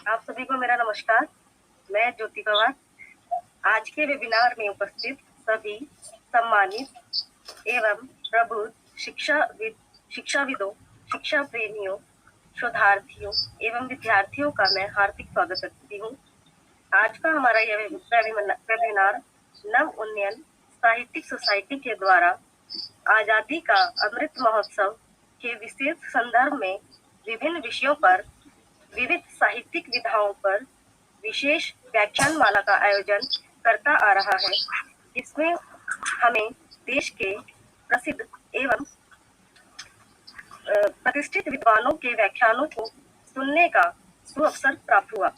आप सभी को मेरा नमस्कार। मैं ज्योति पवार। आज के वेबिनार में उपस्थित सभी सम्मानित एवं प्रबुद्ध शिक्षाविदों, शिक्षा प्रेमियों, शोधार्थियों एवं विद्यार्थियों का मैं हार्दिक स्वागत करती हूँ। आज का हमारा यह वेबिनार नव उन्नयन साहित्यिक सोसाइटी के द्वारा आजादी का अमृत महोत्सव के विशेष संदर्भ में विभिन्न विषयों पर विविध साहित्यिक विधाओं पर विशेष व्याख्यान माला का आयोजन करता आ रहा है, जिसमें हमें देश के प्रसिद्ध एवं प्रतिष्ठित विद्वानों के व्याख्यानों को सुनने का सुअवसर प्राप्त हुआ।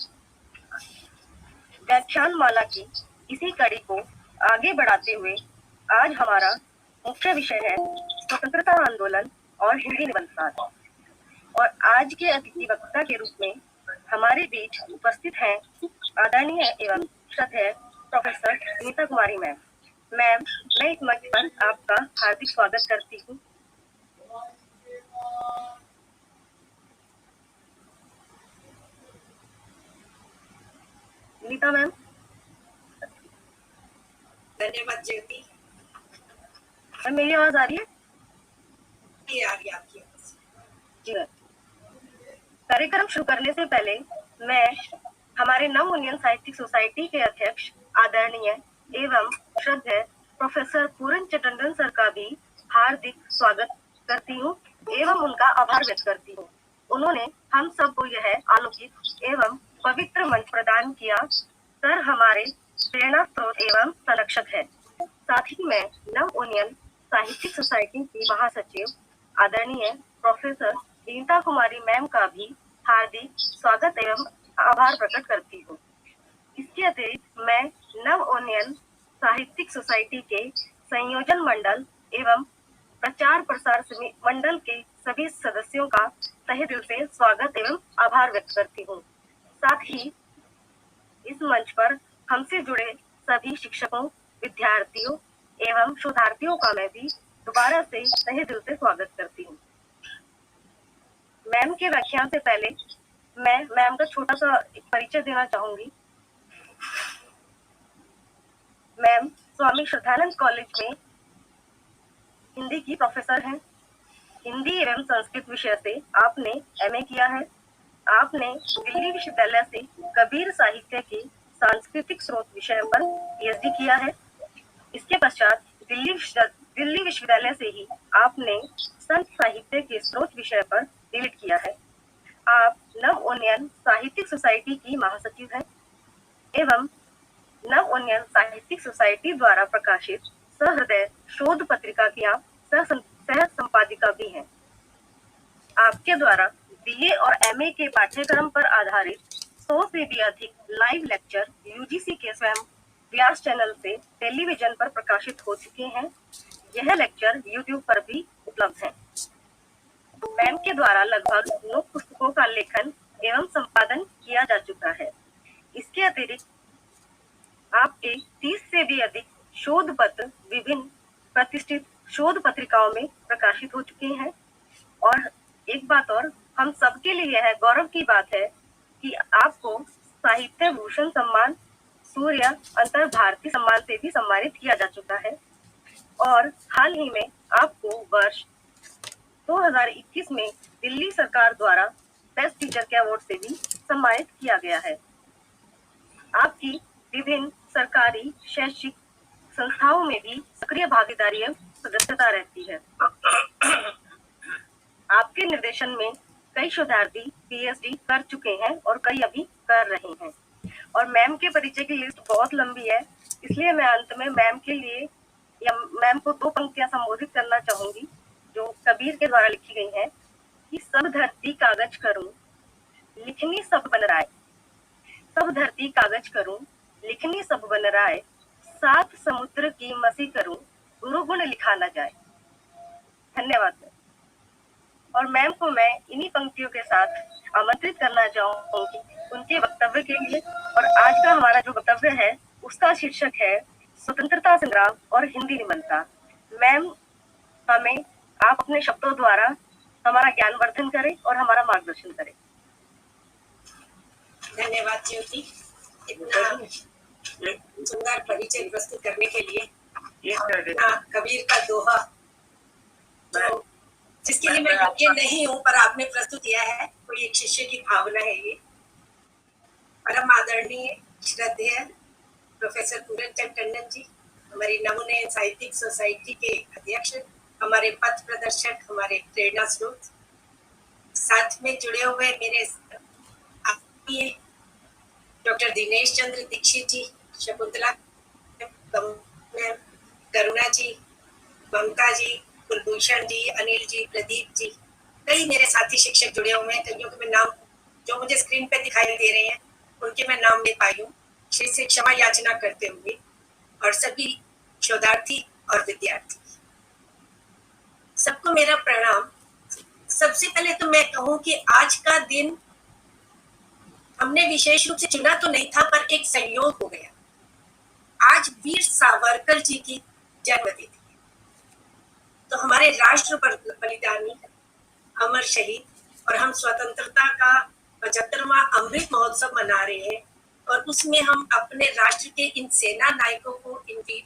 व्याख्यान माला की इसी कड़ी को आगे बढ़ाते हुए आज हमारा मुख्य विषय है स्वतंत्रता आंदोलन और हिंदी निबंधकार। और आज के अतिथि वक्ता के रूप में हमारे बीच उपस्थित हैं आदरणीय एवं श्रद्धेय प्रोफेसर नीता कुमारी मैम। मैम, मैं इस मंच पर आपका हार्दिक स्वागत करती हूँ। नीता मैम। धन्यवाद ज्योति। मेरी आवाज आ रही है? आ रही आपकी आवाज। जी मैम। कार्यक्रम शुरू करने से पहले मैं हमारे नव उन्नयन साहित्यिक सोसाइटी के अध्यक्ष आदरणीय एवं श्रद्धेय प्रोफेसर पूरन टंडन सर का भी हार्दिक स्वागत करती हूँ एवं उनका आभार व्यक्त करती हूँ। उन्होंने हम सबको यह आलोकित एवं पवित्र मंच प्रदान किया। सर हमारे प्रेरणा स्रोत एवं संरक्षक है। साथ ही मैं नव उन्नयन साहित्यिक सोसाइटी की महासचिव आदरणीय प्रोफेसर नीता कुमारी मैम का भी हार्दिक स्वागत एवं आभार प्रकट करती हूँ। इसके अतिरिक्त मैं नव उन्नयन साहित्यिक सोसाइटी के संयोजन मंडल एवं प्रचार प्रसार मंडल के सभी सदस्यों का तहे दिल से स्वागत एवं आभार व्यक्त करती हूँ। साथ ही इस मंच पर हमसे जुड़े सभी शिक्षकों, विद्यार्थियों एवं शोधार्थियों का मैं भी दोबारा से तहे दिल से स्वागत करती हूँ। मैम के व्याख्यान से पहले मैं मैम का छोटा सा परिचय देना चाहूंगी। मैम स्वामी श्रद्धानंद कॉलेज में हिंदी की प्रोफेसर हैं। हिंदी एवं संस्कृत विषय से आपने एमए किया है। आपने दिल्ली विश्वविद्यालय से कबीर साहित्य के सांस्कृतिक स्रोत विषय पर पीएचडी किया है। इसके पश्चात दिल्ली विश्वविद्यालय से ही आपने संत साहित्य के स्रोत विषय पर डीलिट किया है। आप नव उन्नयन साहित्यिक सोसाइटी की महासचिव हैं एवं नव उन्नयन साहित्यिक सोसाइटी द्वारा प्रकाशित सहृदय शोध पत्रिका की आप सह संपादिका भी हैं। आपके द्वारा बीए और एमए के पाठ्यक्रम पर आधारित 100 से भी अधिक लाइव लेक्चर यूजीसी के स्वयं व्यास चैनल से टेलीविजन पर प्रकाशित हो चुके हैं। यह लेक्चर यूट्यूब पर भी उपलब्ध है। मैम के द्वारा लगभग 9 पुस्तकों का लेखन एवं संपादन किया जा चुका है। इसके अतिरिक्त आपके 30 से भी अधिक शोध पत्र विभिन्न प्रतिष्ठित शोध पत्रिकाओं में प्रकाशित हो चुके हैं। और एक बात और, हम सबके लिए यह गौरव की बात है कि आपको साहित्य भूषण सम्मान, सूर्य अंतर भारती सम्मान से भी सम्मानित किया जा चुका है। और हाल ही में आपको वर्ष 2021 में दिल्ली सरकार द्वारा बेस्ट टीचर के अवार्ड से भी सम्मानित किया गया है। आपकी विभिन्न सरकारी शैक्षिक संस्थाओं में भी सक्रिय भागीदारी एवं सदस्यता रहती है। आपके निर्देशन में कई शोधार्थी पीएचडी कर चुके हैं और कई अभी कर रहे हैं। और मैम के परिचय की लिस्ट बहुत लंबी है, इसलिए मैं अंत में मैम के लिए या मैम को 2 पंक्तियां संबोधित करना चाहूंगी जो कबीर के द्वारा लिखी गई हैं कि सब धरती कागज करूं, लिखनी सब बन राय। सब धरती कागज करूं, लिखनी सब बन राय। 7 समुद्र की मसी करूं, गुरु गुण लिखा न जाए। धन्यवाद। और मैम को मैं इन्हीं पंक्तियों के साथ आमंत्रित करना चाहूंगी उनके वक्तव्य के लिए। और आज का हमारा जो वक्तव्य है उसका शीर्षक है स्वतंत्रता संग्राम और हिंदी निबंधकार। मैम, हमें आप अपने शब्दों द्वारा हमारा ज्ञानवर्धन करें और हमारा मार्गदर्शन करें। धन्यवाद ज्योति, इतना सुंदर परिचय प्रस्तुत करने के लिए। कबीर का दोहा तो जिसके लिए मैं योग्य नहीं हूँ, पर आपने प्रस्तुत किया है, कोई एक शिष्य की भावना है ये। परम आदरणीय श्रद्धेय प्रोफेसर पूरन चंद टंडन जी, हमारी नमूने साहित्यिक सोसाइटी के अध्यक्ष, हमारे पथ प्रदर्शक, हमारे प्रेरणा स्रोत, साथ में जुड़े हुए मेरे आत्मीय डॉक्टर दिनेश चंद्र दीक्षित जी, शकुंतला, करुणा जी, ममता जी, कुलभूषण जी, अनिल जी, प्रदीप जी, कई मेरे साथी शिक्षक जुड़े हुए हैं। कईयों के मैं नाम जो मुझे स्क्रीन पे दिखाई दे रहे हैं उनके मैं नाम ले पाई हूँ, श्री से क्षमा याचना करते हुए, और सभी शोधार्थी और विद्यार्थी, सबको मेरा प्रणाम। सबसे पहले तो मैं कहूँ कि आज का दिन हमने विशेष रूप से चुना तो नहीं था, पर एक संयोग हो गया। आज वीर सावरकर जी की जन्मतिथि है, तो हमारे राष्ट्र बलिदानी, अमर शहीद, और हम स्वतंत्रता का 75वां अमृत महोत्सव मना रहे हैं, और उसमें हम अपने राष्ट्र के इन सेना नायकों को, इन वीर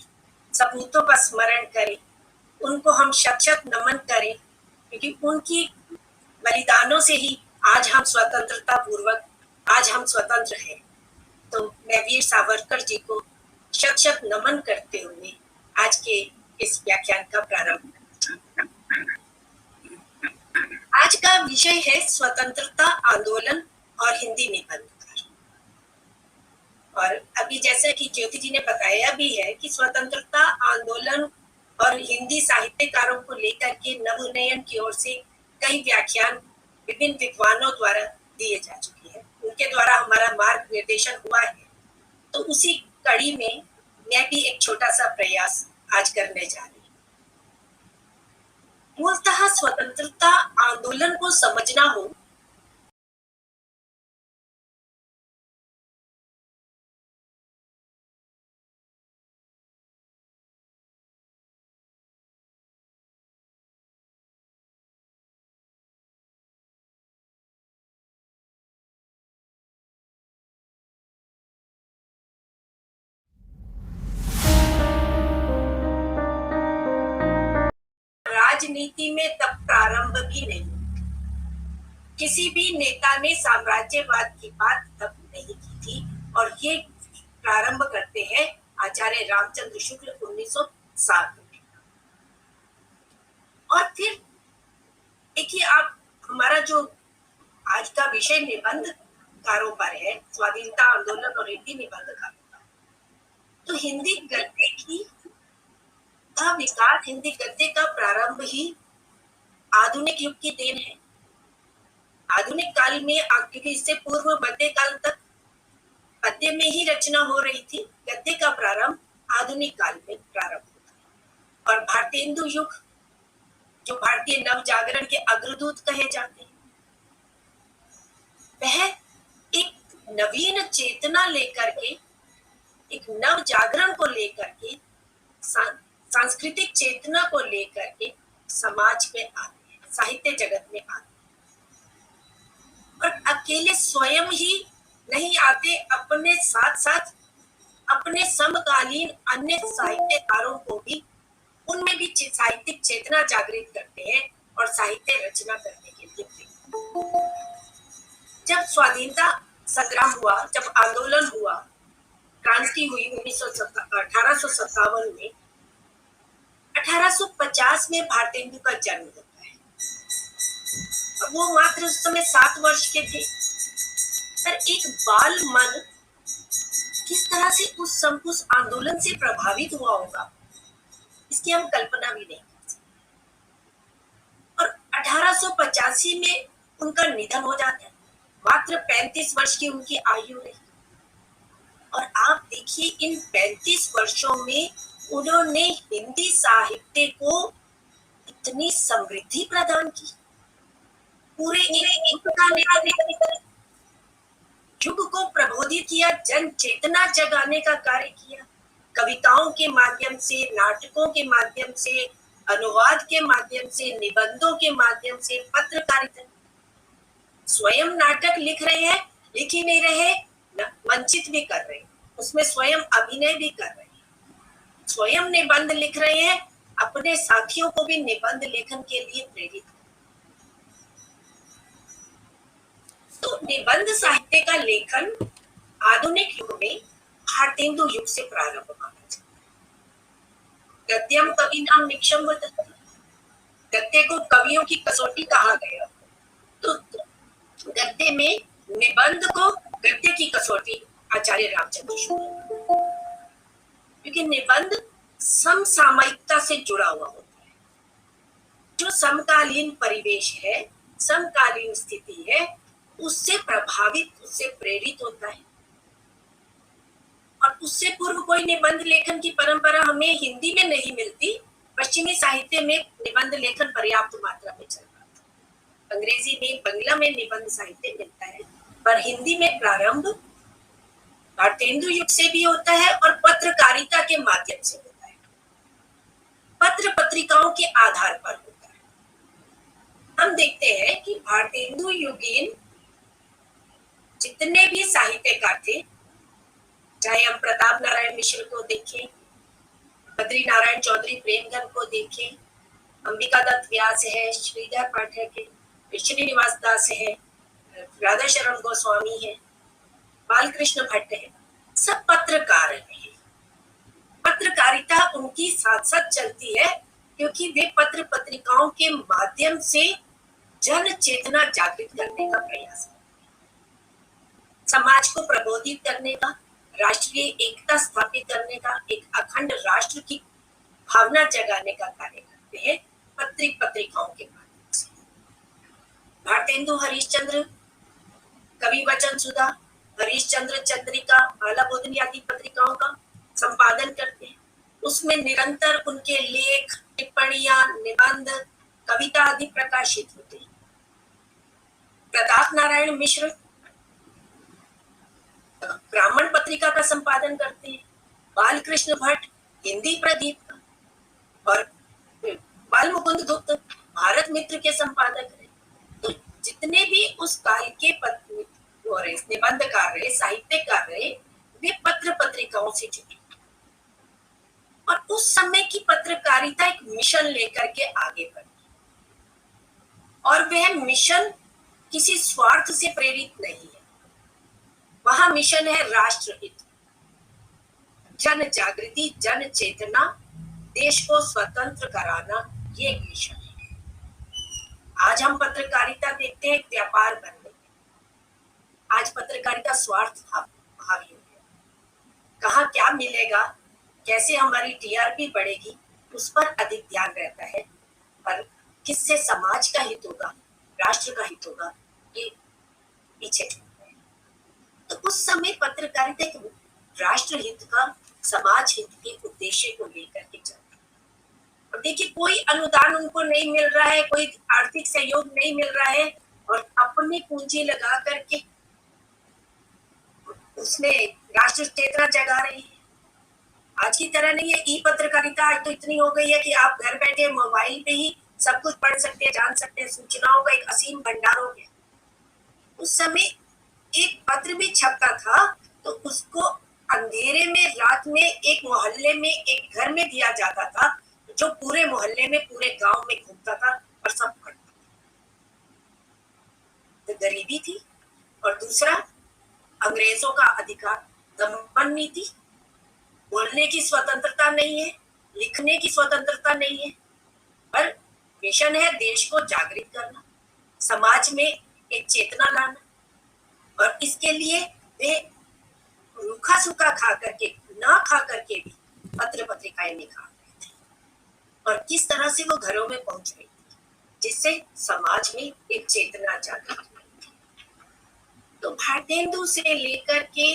सपूतों का स्मरण करें, उनको हम शत नमन करें, क्योंकि उनकी बलिदानों से ही आज हम स्वतंत्रता पूर्वक, आज हम स्वतंत्र हैं। तो मैं वीर सावरकर जी को शत नमन करते हुए आज के इस व्याख्यान का प्रारंभ। आज का विषय है स्वतंत्रता आंदोलन और हिंदी निबंधकार। और अभी जैसा कि ज्योति जी ने बताया भी है कि स्वतंत्रता आंदोलन और हिंदी साहित्यकारों को लेकर के नवोन्नयन की ओर से कई व्याख्यान विभिन्न विद्वानों द्वारा दिए जा चुके हैं, उनके द्वारा हमारा मार्ग निर्देशन हुआ है। तो उसी कड़ी में मैं भी एक छोटा सा प्रयास आज करने जा रही हूँ। मूलतः स्वतंत्रता आंदोलन को समझना हो राजनीति में तब प्रारंभ भी नहीं, किसी भी नेता ने साम्राज्यवाद की बात तब नहीं की थी, और ये प्रारंभ करते हैं आचार्य रामचंद्र शुक्ल 1907 में। और फिर देखिए आप, हमारा जो आज का विषय निबंधकारों पर है, स्वाधीनता आंदोलन और हिंदी निबंधकारों पर, तो हिंदी गद्य की का विकास, हिंदी गद्य का प्रारंभ ही आधुनिक युग की देन है। आधुनिक काल में, क्योंकि इससे पूर्व मध्य काल तक पद्य में ही रचना हो रही थी, गद्य का प्रारंभ आधुनिक काल में प्रारंभ होता है। और भारतेंदु युग, जो भारतीय नव जागरण के अग्रदूत कहे जाते हैं, वह एक नवीन चेतना लेकर के, एक नव जागरण को लेकर के, सांस्कृतिक चेतना को लेकर के समाज में आते हैं, साहित्य जगत में आते हैं। और अकेले स्वयं ही नहीं आते, अपने साथ साथ अपने समकालीन अन्य साहित्यकारों को भी, उनमें भी साहित्यिक चेतना जागृत करते हैं और साहित्य रचना करने के लिए। जब स्वाधीनता संग्राम हुआ, जब आंदोलन हुआ, क्रांति हुई 1857 में, 1850 में भारतेंदु का जन्म होता है। वो मात्र उस समय 7 वर्ष के थे, पर एक बाल मन किस तरह से उस आंदोलन से प्रभावित हुआ होगा, इसकी हम कल्पना भी नहीं कर सकते। और 1885 में उनका निधन हो जाता है, मात्र 35 वर्ष की उनकी आयु रही। और आप देखिए, इन 35 वर्षों में उन्होंने हिंदी साहित्य को इतनी समृद्धि प्रदान की, पूरे युग को प्रबोधित किया, जन चेतना जगाने का कार्य किया, कविताओं के माध्यम से, नाटकों के माध्यम से, अनुवाद के माध्यम से, निबंधों के माध्यम से, पत्रकारिता, स्वयं नाटक लिख रहे हैं लिख ही नहीं रहे, मंचित भी कर रहे, उसमें स्वयं अभिनय भी कर रहे, स्वयं निबंध लिख रहे हैं, अपने साथियों को भी निबंध लेखन के लिए प्रेरित। तो निबंध साहित्य का लेखन आधुनिक युग में भारतेंदु युग से प्रारंभ माना जाता है। गद्यम कवि नाम निक्षम वदति, गद्य को कवियों की कसौटी कहा गया। तो गद्य में निबंध को गद्य की कसौटी आचार्य रामचंद्र शुक्ल, क्योंकि निबंध समसामयिकता से जुड़ा हुआ होता है। जो समकालीन परिवेश है, समकालीन स्थिति है, उससे प्रभावित, उससे प्रेरित होता है। और उससे पूर्व कोई निबंध लेखन की परंपरा हमें हिंदी में नहीं मिलती। पश्चिमी साहित्य में निबंध लेखन पर्याप्त मात्रा में चल रहा था। अंग्रेजी में, बंगला में निबंध साहित्य मिलता है, पर हिंदी में प्रारंभ भारतेंदु युग से भी होता है और पत्रकारिता के माध्यम से होता है, पत्र पत्रिकाओं के आधार पर होता है। हम देखते हैं कि भारतेंदु युगीन जितने भी साहित्यकार थे, चाहे हम प्रताप नारायण मिश्र को देखें, बद्री नारायण चौधरी प्रेमगन को देखें, अंबिका दत्त व्यास है, श्रीधर पाठक है, श्रीनिवास दास है, राधा शरण गोस्वामी है, बालकृष्ण भट्ट है, सब पत्रकार हैं। पत्रकारिता उनकी साथ साथ चलती है, क्योंकि वे पत्र पत्रिकाओं के माध्यम से जन चेतना जागृत करने का प्रयास करते हैं, समाज को प्रबोधित करने का, राष्ट्रीय एकता स्थापित करने का, एक अखंड राष्ट्र की भावना जगाने का कार्य करते हैं पत्रिकाओं के माध्यम से। भारतेंदु हरिश्चंद्र, कवि वचन सुधा, हरिश्चंद्र चंद्रिका, माला बोधनी आदि पत्रिकाओं का संपादन करते हैं। उसमें निरंतर उनके लेख, टिप्पणियां, निबंध, कविता आदि प्रकाशित होते हैं। प्रताप नारायण मिश्र ब्राह्मण पत्रिका का संपादन करते हैं, बालकृष्ण भट्ट हिंदी प्रदीप का, और बाल मुकुंद गुप्त भारत मित्र के संपादक रहे। तो जितने भी उस काल के निबंधकार रहे, साहित्यकार रहे, वे पत्र पत्रिकाओं से जुड़े, और उस समय की पत्रकारिता एक मिशन लेकर के आगे बढ़ी, और वह मिशन किसी स्वार्थ से प्रेरित नहीं है। वहां मिशन है राष्ट्रहित, जन जागृति, जन चेतना, देश को स्वतंत्र कराना, ये मिशन है। आज हम पत्रकारिता देखते हैं व्यापार बन गई, आज पत्रकारिता स्वार्थ हावी हो गया। कहाँ क्या मिलेगा, कैसे हमारी टीआरपी बढ़ेगी, उस पर अधिक ध्यान रहता है, पर किससे समाज का हित होगा, राष्ट्र का हित होगा, ये पीछे। तो उस समय पत्रकारिता एक राष्ट्र हित का, समाज हित के उद्देश्य को लेकर के चलता है। अब देखिए, कोई अनुदान उनको नहीं मिल रहा है, कोई आर्थिक सहयोग नहीं मिल रहा है, और अपनी पूंजी लगा करके उसमें राष्ट्र चेतना जगा रही है। आज की तरह नहीं है, ई पत्रकारिता आज तो इतनी हो गई है कि आप घर बैठे मोबाइल पे ही सब कुछ पढ़ सकते हैं, जान सकते हैं, सूचनाओं का एक असीम भंडार हो गया। उस समय एक पत्र भी छपता था तो उसको अंधेरे में, रात में, एक मोहल्ले में, एक घर में दिया जाता था, जो पूरे मोहल्ले में, पूरे गांव में घूमता था और सब पढ़ता था। तो गरीबी थी, और दूसरा अंग्रेजों का अधिकार, दमन नीति, बोलने की स्वतंत्रता नहीं है, लिखने की स्वतंत्रता नहीं है, पर मिशन है देश को जागृत करना, समाज में एक चेतना लाना, और इसके लिए वे रूखा सूखा खा करके, ना खा करके भी पत्र पत्रिकाएं निकाल रहे थे, और किस तरह से वो घरों में पहुंच रही थी, जिससे समाज में एक चेतना जागृत हुई थी। तो भारतेंदु से लेकर के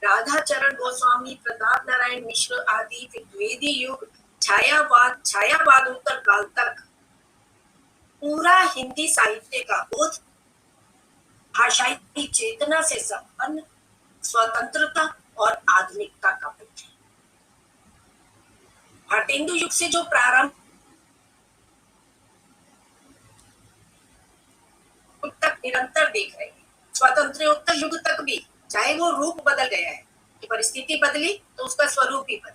राधा चरण गोस्वामी, प्रताप नारायण मिश्र आदि, फिर द्विवेदी युग, छायावाद उत्तर काल तक पूरा हिंदी साहित्य का बोध भाषा की चेतना से संपन्न, स्वतंत्रता और आधुनिकता का बोध है। भारतेंदु युग से जो प्रारंभ तक निरंतर देख रहे हैं, स्वतंत्रोत्तर युग तक भी, चाहे वो रूप बदल गया है, कि परिस्थिति बदली तो उसका स्वरूप भी बदला,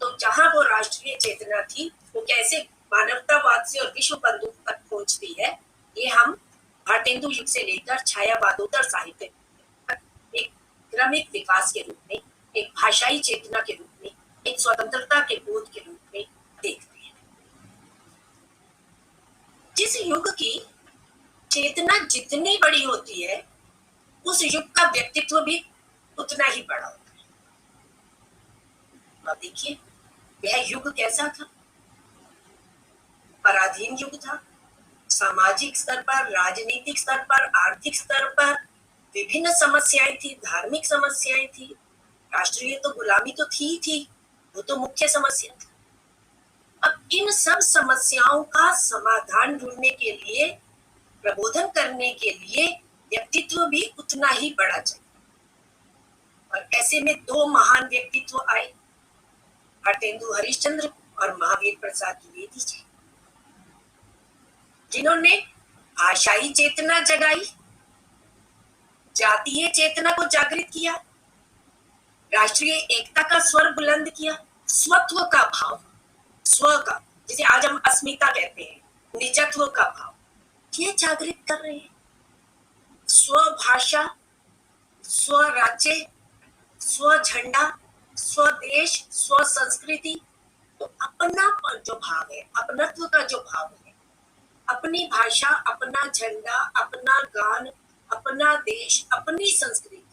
तो जहां वो राष्ट्रीय चेतना थी वो कैसे मानवतावाद से और विश्व बंधु तक पहुंचती है, ये हम भारतेंदु युग से लेकर छायावादोत्तर साहित्य तक एक क्रमिक विकास के रूप में, एक भाषाई चेतना के रूप में, एक स्वतंत्रता के बोध के रूप में देखते हैं। जिस युग की चेतना जितनी बड़ी होती है, उस युग का व्यक्तित्व भी उतना ही बड़ा होता है। अब देखिए यह युग कैसा था? पराधीन युग था। सामाजिक स्तर पर, राजनीतिक स्तर पर, आर्थिक स्तर पर विभिन्न समस्याएं थी, धार्मिक समस्याएं थी, राष्ट्रीय तो गुलामी तो थी, वो तो मुख्य समस्या थी। अब इन सब समस्याओं का समाधान ढूंढने के लिए, प्रबोधन करने के लिए व्यक्तित्व भी उतना ही बड़ा चाहिए। और ऐसे में दो महान व्यक्तित्व आए, भारतेंदु हरिश्चंद्र और महावीर प्रसाद द्विवेदी जी, जिन्होंने भाषाई चेतना जगाई, जातीय चेतना को जागृत किया, राष्ट्रीय एकता का स्वर बुलंद किया, स्वत्व का भाव, स्व का, जिसे आज हम अस्मिता कहते हैं, निजत्व का भाव, ये जागृत कर रहे हैं। स्वभाषा, स्वराज्य, स्वझंडा, स्वदेश, स्वसंस्कृति, तो अपनापन जो भाव है, अपनत्व का जो भाव है, अपनी भाषा, अपना झंडा, अपना गान, अपना देश, अपनी संस्कृति,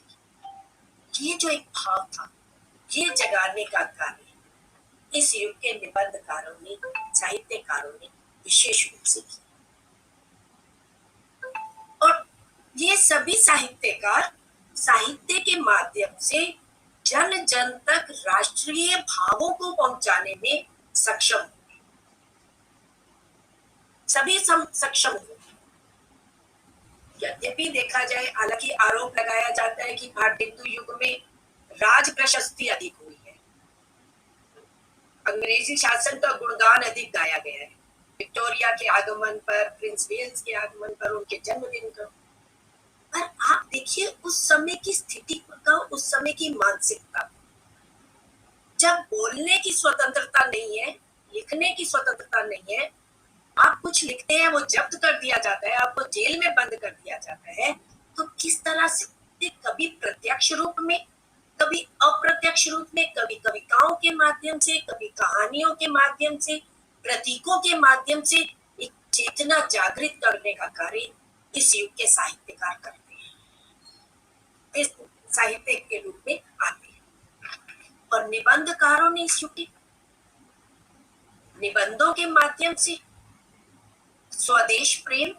ये जो एक भाव था, ये जगाने का कार्य इस युग के निबंधकारों ने, साहित्यकारों ने विशेष रूप से किया। और ये सभी साहित्यकार साहित्य के माध्यम से जन जन तक राष्ट्रीय भावों को पहुंचाने में सक्षम हुए, सभी सक्षम हुए। यद्यपि देखा जाए, हालांकि आरोप लगाया जाता है कि भारतेंदु युग में राज प्रशस्ति अधिक हुई है, अंग्रेजी शासन का गुणगान अधिक गाया गया है, विक्टोरिया के आगमन पर, प्रिंस वेल्स के आगमन पर, उनके जन्मदिन का। पर आप देखिए उस समय की स्थिति का, उस समय की मानसिकता, जब बोलने की स्वतंत्रता नहीं है, लिखने की स्वतंत्रता नहीं है, आप कुछ लिखते हैं वो जब्त कर दिया जाता है, आपको जेल में बंद कर दिया जाता है, तो किस तरह से कभी प्रत्यक्ष रूप में, कभी अप्रत्यक्ष रूप में, कभी कविताओं के माध्यम से, कभी कहानियों के माध्यम से, प्रतीकों के माध्यम से एक चेतना जागृत करने का कार्य इस युग के साहित्यकार करते हैं, इस साहित्य के रूप में आते हैं। और निबंधकारों ने इस युग के निबंधों के माध्यम से स्वदेश प्रेम,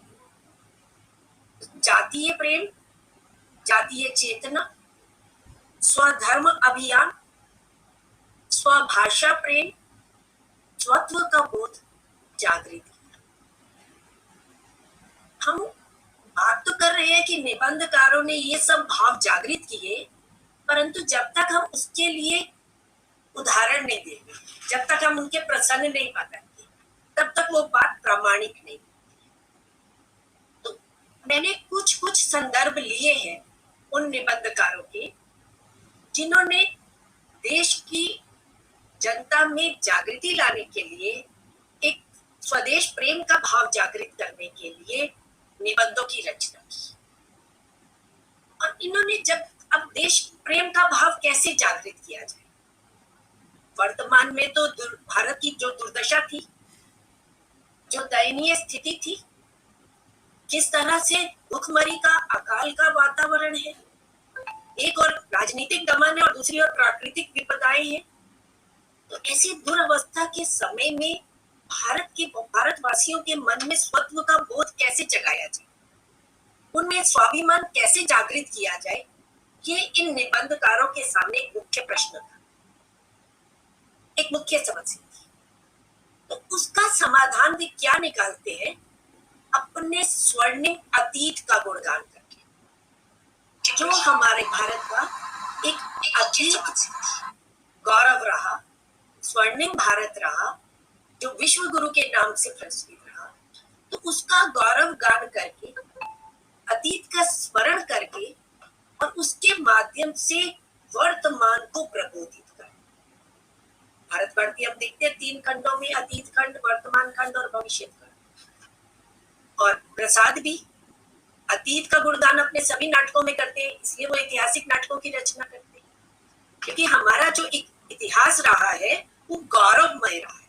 जातीय प्रेम, जातीय चेतना, स्वधर्म अभियान, स्वभाषा प्रेम, स्वत्व का बोध जागृत किया। हम बात तो कर रहे हैं कि निबंधकारों ने ये सब भाव जागृत किए, परंतु जब तक हम उसके लिए उदाहरण नहीं देंगे, जब तक हम उनके प्रसंग नहीं बताएंगे, तब तक वो बात प्रामाणिक नहीं। तो मैंने कुछ संदर्भ लिए हैं उन निबंधकारों के, जिन्होंने देश की जनता में जागृति लाने के लिए, एक स्वदेश प्रेम का भाव जागृत करने के लिए निबंधों की रचना की। और इन्होंने जब, अब देश प्रेम का भाव कैसे जागृत किया जाए, वर्तमान में तो भारत की जो दुर्दशा थी, जो दयनीय स्थिति थी, किस तरह से भूखमरी का, अकाल का वातावरण है, एक और राजनीतिक दमन है और दूसरी ओर प्राकृतिक विपदाएं हैं, तो ऐसी दुर्अवस्था के समय में भारतवासियों के मन में स्वत्व का बोध कैसे जगाया जाए, उनमें स्वाभिमान कैसे जागृत किया जाए, ये इन निबंधकारों के सामने एक मुख्य प्रश्न था, एक मुख्य समस्या थी। तो उसका समाधान वे क्या निकालते हैं? अपने स्वर्णिम अतीत का गुणगान करके, जो हमारे भारत का एक अतीत गौरव रहा, स्वर्णिम भारत रहा, जो विश्व गुरु के नाम से प्रचलित रहा, तो उसका गौरव गान करके अतीत का स्मरण करके और उसके माध्यम से वर्तमान को प्रबोधित कर। भारतवर्ष की हम देखते हैं 3 खंडों में, अतीत खंड, वर्तमान खंड और भविष्य खंड। और प्रसाद भी अतीत का गुणगान अपने सभी नाटकों में करते हैं, इसलिए वो ऐतिहासिक नाटकों की रचना करते हैं, क्योंकि हमारा जो इतिहास रहा है वो गौरवमय रहा है।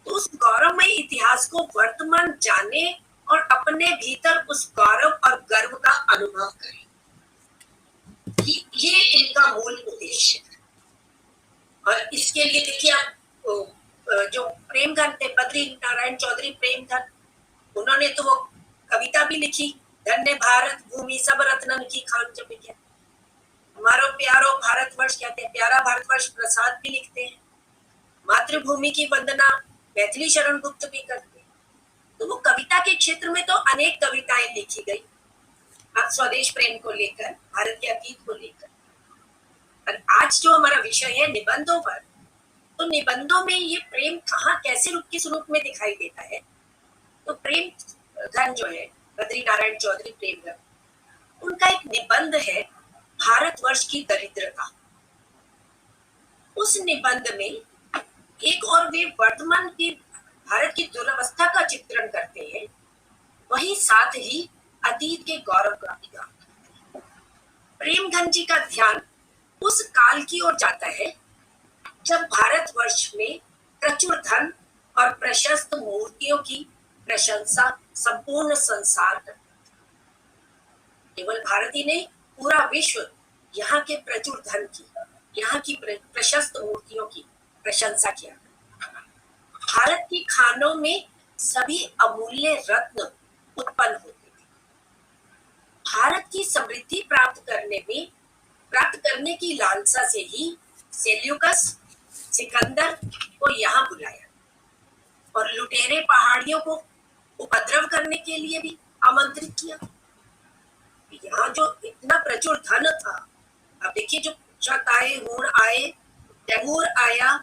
तो उस गौरवमय इतिहास को वर्तमान जाने और अपने भीतर उस गौरव और गर्व का अनुभव करें, ये इनका मूल उद्देश्य है। और इसके लिए देखिए आप जो प्रेमधन थे, बद्री नारायण चौधरी प्रेमधन, उन्होंने तो वो कविता भी लिखी, धन्य भारत भूमि सब रत्नन की खान जब क्या, हमारो प्यारो भारतवर्ष कहते हैं, प्यारा भारतवर्ष प्रसाद भी लिखते हैं, मातृभूमि की वंदना मैथिली शरण गुप्त भी करते हैं। तो वो कविता के क्षेत्र में तो अनेक कविताएं लिखी गई, अब स्वदेश प्रेम को लेकर, भारत के अतीत को लेकर। और आज जो हमारा विषय है निबंधों पर, तो निबंधों में ये प्रेम कहाँ कैसे रूप किस रूप में दिखाई देता है। तो प्रेम धन जो है बद्री नारायण चौधरी प्रेमधन, उनका एक निबंध है भारतवर्ष की दरिद्रता। उस निबंध में एक और वे वर्तमान की भारत की दुर्वस्था का चित्रण करते हैं, वहीं साथ ही अतीत के गौरव का भी गान करते हैं। प्रेमधन जी का ध्यान उस काल की ओर जाता है जब भारतवर्ष में प्रचुर धन और प्रशस्त मूर्तियों की प्रशंसा संपूर्ण संसार करता था। केवल भारत ही नहीं, पूरा विश्व यहाँ के प्रचुर धन की, यहाँ की प्रशस्त मूर्तियों की प्रशंसा किया। भारत की खानों में सभी अमूल्य रत्न उत्पन्न होते थे। भारत की समृद्धि प्राप्त करने की लालसा से ही सेल्यूकस सिकंदर को यहाँ बुलाया और लुटेरे पहाड़ियों को उपद्रव करने के लिए भी आमंत्रित किया। यहाँ जो इतना प्रचुर धन था, अब देखिए जो शक आए, हुण आए, तैमूर आया,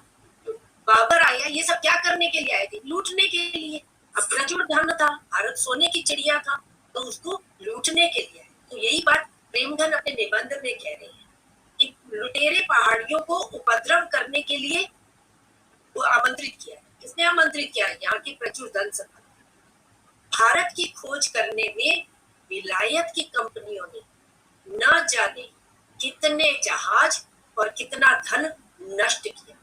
बाबर आया, ये सब क्या करने के लिए आए थे? लूटने के लिए। अब प्रचुर धन था, भारत सोने की चिड़िया था, तो उसको लूटने के लिए आए। तो यही बात प्रेमधन अपने निबंध में कह रहे हैं कि लुटेरे पहाड़ियों को उपद्रव करने के लिए वो आमंत्रित किया। किसने आमंत्रित किया? यहाँ की प्रचुर धन संपदा। भारत की खोज करने में विलायत की कंपनियों ने न जाने कितने जहाज और कितना धन नष्ट किया।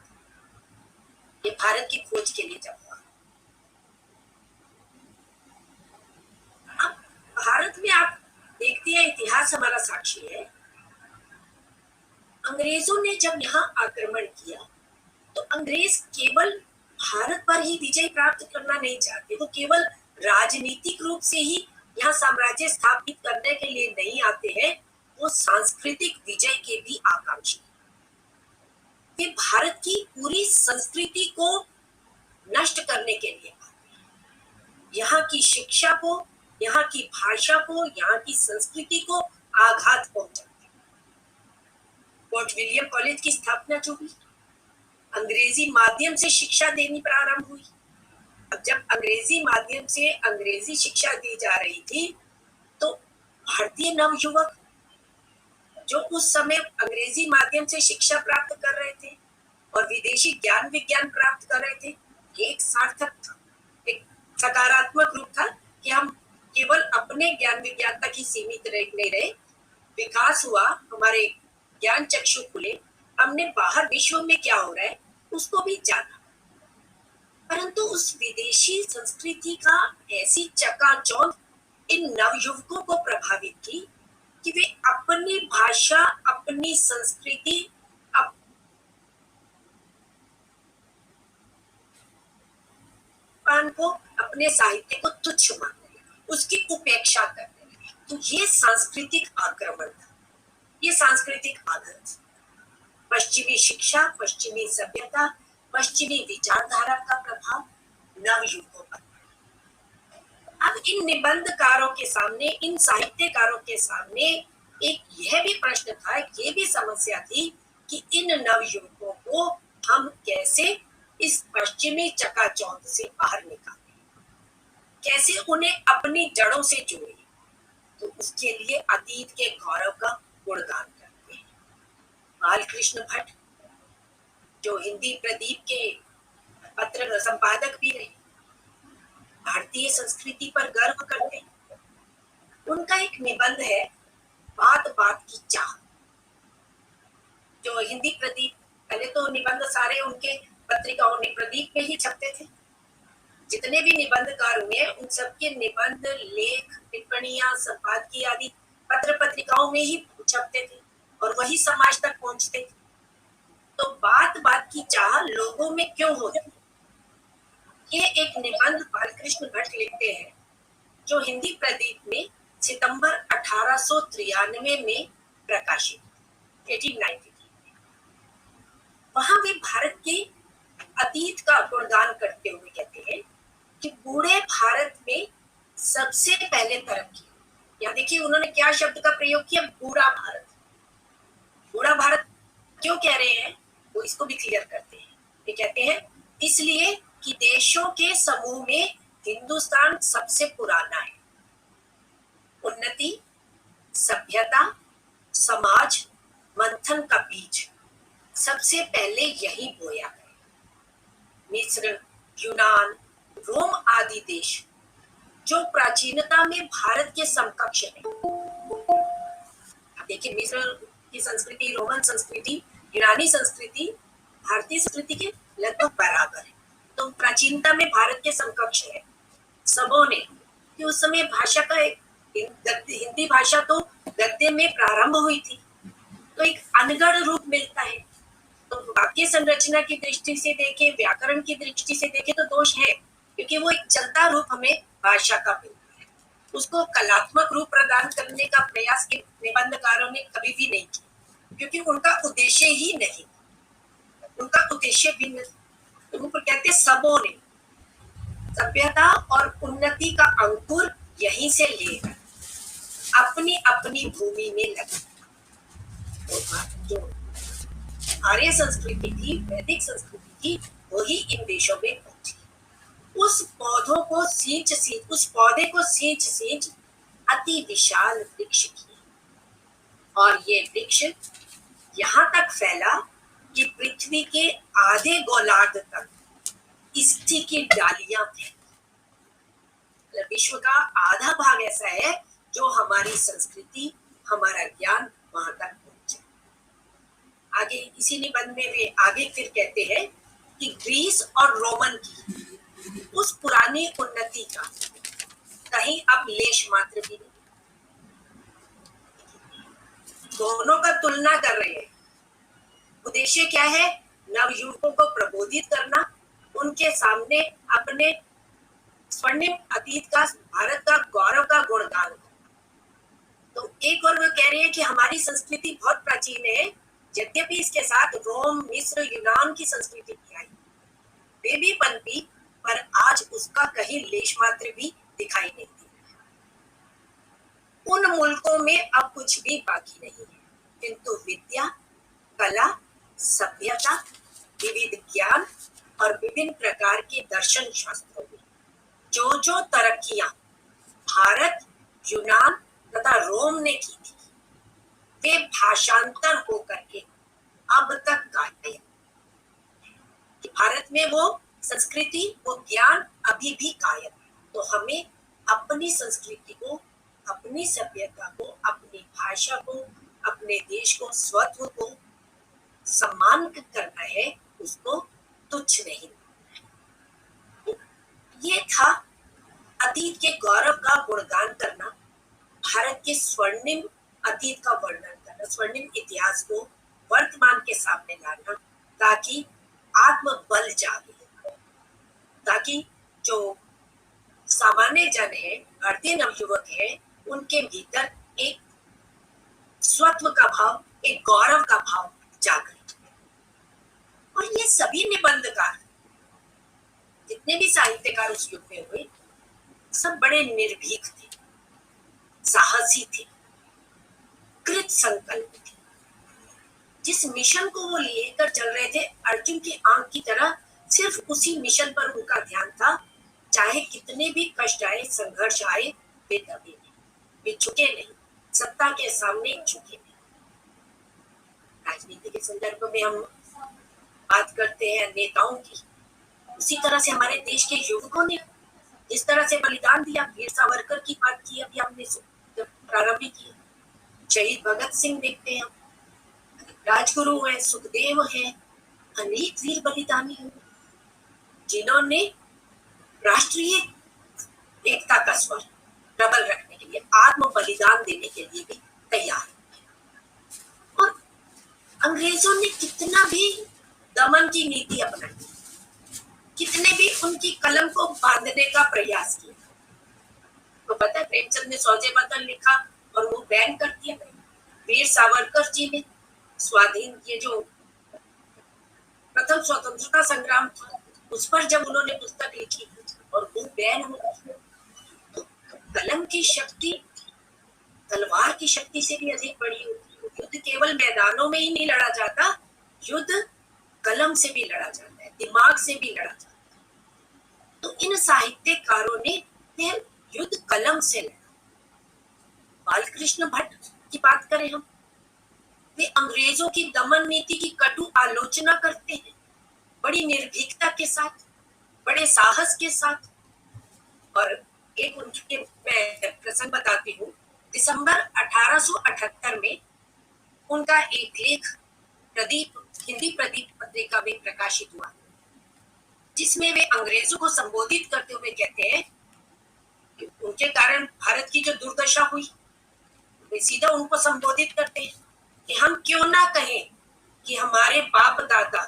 ये भारत की खोज के लिए जब हुआ। अब भारत में आप देखते हैं, इतिहास हमारा साक्षी है, अंग्रेजों ने जब यहाँ आक्रमण किया तो अंग्रेज केवल भारत पर ही विजय प्राप्त करना नहीं चाहते, वो केवल राजनीतिक रूप से ही यहाँ साम्राज्य स्थापित करने के लिए नहीं आते हैं, वो सांस्कृतिक विजय के भी आकांक्षी। वे भारत की पूरी संस्कृति को नष्ट करने के लिए आते हैं, यहाँ की शिक्षा को, यहाँ की भाषा को, यहाँ की संस्कृति को आघात पहुंचाते हैं। फोर्ट विलियम कॉलेज की स्थापना जो हुई, अंग्रेजी माध्यम से शिक्षा देनी प्रारंभ हुई। अब जब अंग्रेजी माध्यम से अंग्रेजी शिक्षा दी जा रही थी, तो भारतीय नवयुवक जो उस समय अंग्रेजी माध्यम से शिक्षा प्राप्त कर रहे थे और विदेशी ज्ञान विज्ञान प्राप्त कर रहे थे, ये एक सार्थक था, एक सकारात्मक रूप था कि हम केवल अपने ज्ञान विज्ञान तक ही सीमित नहीं रहे, विकास हुआ, हमारे ज्ञान चक्षु खुले, हमने बाहर विश्व में क्या हो रहा है उसको भी जाना। परंतु उस विदेशी संस्कृति का ऐसी चकाचौंध इन नवयुवकों को प्रभावित की कि वे अपनी भाषा, अपनी संस्कृति, को, अपने साहित्य को तुच्छ मानने लगे, उसकी उपेक्षा करने लगे। तो ये सांस्कृतिक आक्रमण था, ये सांस्कृतिक आघात। पश्चिमी शिक्षा, पश्चिमी सभ्यता, पश्चिमी विचारधारा का प्रभाव नवयुवकों पर। अब इन निबंधकारों के सामने, इन साहित्यकारों के सामने एक यह भी प्रश्न था, ये भी समस्या थी कि इन नवयुवकों को हम कैसे इस पश्चिमी चकाचौंध से बाहर निकालें, कैसे उन्हें अपनी जड़ों से जोड़ें। तो उसके लिए अतीत के गौरव का गुणगान करते हैं। बालकृष्ण भट्ट जो हिंदी प्रदीप के पत्र संपादक भी रहे, भारतीय संस्कृति पर गर्व करते हैं। उनका एक निबंध है बात बात की चाह, जो हिंदी प्रदीप, पहले तो निबंध सारे उनके पत्रिकाओं में प्रदीप में ही छपते थे। जितने भी निबंधकार हुए उन सबके निबंध, लेख, टिप्पणियां, संपादकीय आदि पत्र पत्रिकाओं में ही छपते थे और वही समाज तक पहुंचते थे। तो बात बात की चाह लोगों में क्यों होती? ये एक निबंध बालकृष्ण भट्ट लिखते हैं जो हिंदी प्रदीप में सितंबर 1893 में प्रकाशित, 1893। वहां वे भारत के अतीत का गुणगान करते हुए कहते हैं कि बूढ़े भारत में सबसे पहले तरक्की, यहाँ देखिए उन्होंने क्या शब्द का प्रयोग किया, बूढ़ा भारत। बूढ़ा भारत क्यों कह रहे हैं वो इसको भी क्लियर करते हैं। ये कहते हैं इसलिए कि देशों के समूह में हिंदुस्तान सबसे पुराना है। उन्नति, सभ्यता, समाज मंथन का बीज सबसे पहले यही बोया गया। मिस्र, यूनान, रोम आदि देश जो प्राचीनता में भारत के समकक्ष है। देखिए मिस्र की संस्कृति, रोमन संस्कृति, यूनानी संस्कृति भारतीय संस्कृति के लगभग बराबर है, तो प्राचीनता में भारत के समकक्ष है। सबों ने कि उस समय भाषा का एक हिंदी भाषा तो गद्य में प्रारंभ हुई थी, तो एक अनगढ़ रूप मिलता है। तो वाक्य संरचना की दृष्टि से देखें, व्याकरण की दृष्टि से देखें तो दोष है, क्योंकि वो एक चलता रूप हमें भाषा का मिलता है। उसको कलात्मक रूप प्रदान करने का प्रयास के निबंधकारों ने कभी भी नहीं किया, क्योंकि उनका उद्देश्य ही नहीं, उनका उद्देश्य भिन्न। तो कहते सबों ने सभ्यता और उन्नति का अंकुर यहीं से ले अपनी अपनी भूमि में लगा। तो जो आर्य संस्कृति थी, वैदिक संस्कृति थी, वही इन देशों में पहुंची। उस पौधों को उस पौधे को सींच अति विशाल वृक्ष किया, और ये वृक्ष यहाँ तक फैला कि पृथ्वी के आधे गोलार्ध तक इसी की डालियां थी। विश्व का आधा भाग ऐसा है जो हमारी संस्कृति, हमारा ज्ञान वहां तक पहुंचे। आगे इसी निबंध में वे आगे फिर कहते हैं कि ग्रीस और रोमन की उस पुरानी उन्नति का कहीं अब लेश मात्र भी नहीं। दोनों का तुलना कर रहे हैं। उद्देश्य क्या है? नवयुवकों को प्रबोधित करना, उनके सामने अपने स्वर्णिम अतीत का, भारत का गौरव का गुणगान करना। तो एक और वो कह रहे हैं कि हमारी संस्कृति बहुत प्राचीन है, यद्यपि इसके साथ रोम, मिस्र, यूनान की संस्कृति भी आई, वे भी पनपी, पर आज उसका कहीं लेश मात्र भी दिखाई नहीं दे रहा। उन मुल्कों में अब कुछ भी बाकी नहीं है, किंतु विद्या, कला, सभ्यता, विविध ज्ञान और विभिन्न प्रकार के दर्शन शास्त्रों में जो तरक्कियां भारत, यूनान तथा रोम ने की थी, वे भाषांतर होकर के अब तक कायम। भारत में वो संस्कृति, वो ज्ञान अभी भी कायम है। तो हमें अपनी संस्कृति को, अपनी सभ्यता को, अपनी भाषा को, अपने देश को, स्वत्व को सम्मान करना है, उसको तुच्छ नहीं। ये था अतीत के गौरव का गुणगान करना, भारत के स्वर्णिम अतीत का वर्णन करना, स्वर्णिम इतिहास को वर्तमान के सामने लाना, ताकि आत्मबल जागे, ताकि जो सामान्य जन है, भारतीय नवयुवक है, उनके भीतर एक स्वत्व का भाव, एक गौरव का भाव जागृत। और ये सभी निबंधकार, जितने भी साहित्यकार उस युग में हुए, सब बड़े निर्भीक थे, साहसी थे, कृत संकल्प थे। जिस मिशन को वो लेकर चल रहे थे, अर्जुन की आंख की तरह सिर्फ उसी मिशन पर उनका ध्यान था, चाहे कितने भी कष्ट आए, संघर्ष आए, वे दबे नहीं। वे झुके नहीं, सत्ता के सामने झुके नहीं। राजनीति के संदर्भ में हम बात करते हैं नेताओं की, उसी तरह से हमारे देश के युवकों ने जिस तरह से बलिदान दिया, वीर सावरकर की बात की अभी हमने प्रारंभ की, शहीद भगत सिंह देखते हैं, राजगुरु हैं, सुखदेव हैं, अनेक वीर बलिदानी हैं जिन्होंने राष्ट्रीय एकता का स्वर प्रबल रखने के लिए, आत्म बलिदान देने के लिए भी तैयार। और अंग्रेजों ने कितना भी दमन की नीति अपनाई, कितने भी उनकी कलम को बांधने का प्रयास किया, तो पता है प्रेमचंद ने सौजे बदन लिखा और वो बैन कर दिया। वीर सावरकर जी ने स्वाधीन, ये जो प्रथम स्वतंत्रता संग्राम था, उस पर जब उन्होंने पुस्तक लिखी और वो बैन हो गई, तो कलम की शक्ति तलवार की शक्ति से भी अधिक बड़ी होती है। युद्ध केवल मैदानों में ही नहीं लड़ा जाता, युद्ध कलम से भी लड़ा जाता है, दिमाग से भी लड़ा जाता है। तो इन साहित्यकारों ने फिर युद्ध कलम से लड़ा। बालकृष्ण भट्ट की बात करें हम, वे अंग्रेजों की दमन नीति की कटु आलोचना करते हैं, बड़ी निर्भीकता के साथ, बड़े साहस के साथ। और एक उनके मैं प्रसंग बताती हूँ। दिसंबर 1878 में उनका एक लेख प्रदीप, हिंदी प्रदीप पत्रिका में प्रकाशित हुआ, जिसमें वे अंग्रेजों को संबोधित करते हुए कहते हैं कि उनके कारण भारत की जो दुर्दशा हुई, वे सीधा उनको संबोधित करते हैं कि हम क्यों ना कहें कि हमारे बाप दादा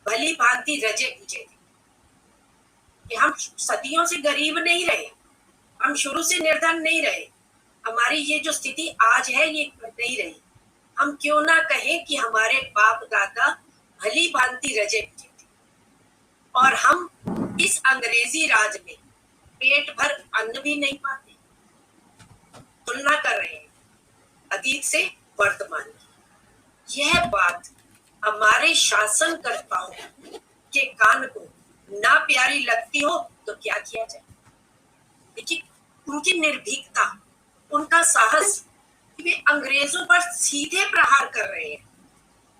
भली भांति रजे पूजे थे, कि हम सदियों से गरीब नहीं रहे, हम शुरू से निर्धन नहीं रहे, हमारी ये जो स्थिति आज है ये नहीं रही। हम क्यों ना कहें कि हमारे बाप दादा भली भांति रजे पूजे थे और हम इस अंग्रेजी राज में पेट भर अन्न भी नहीं पाते। तुलना कर रहे हैं अतीत से वर्तमान की। यह बात हमारे शासनकर्ताओं के कान को ना प्यारी लगती हो तो क्या किया जाए। देखिए उनकी निर्भीकता, उनका साहस, वे अंग्रेजों पर सीधे प्रहार कर रहे हैं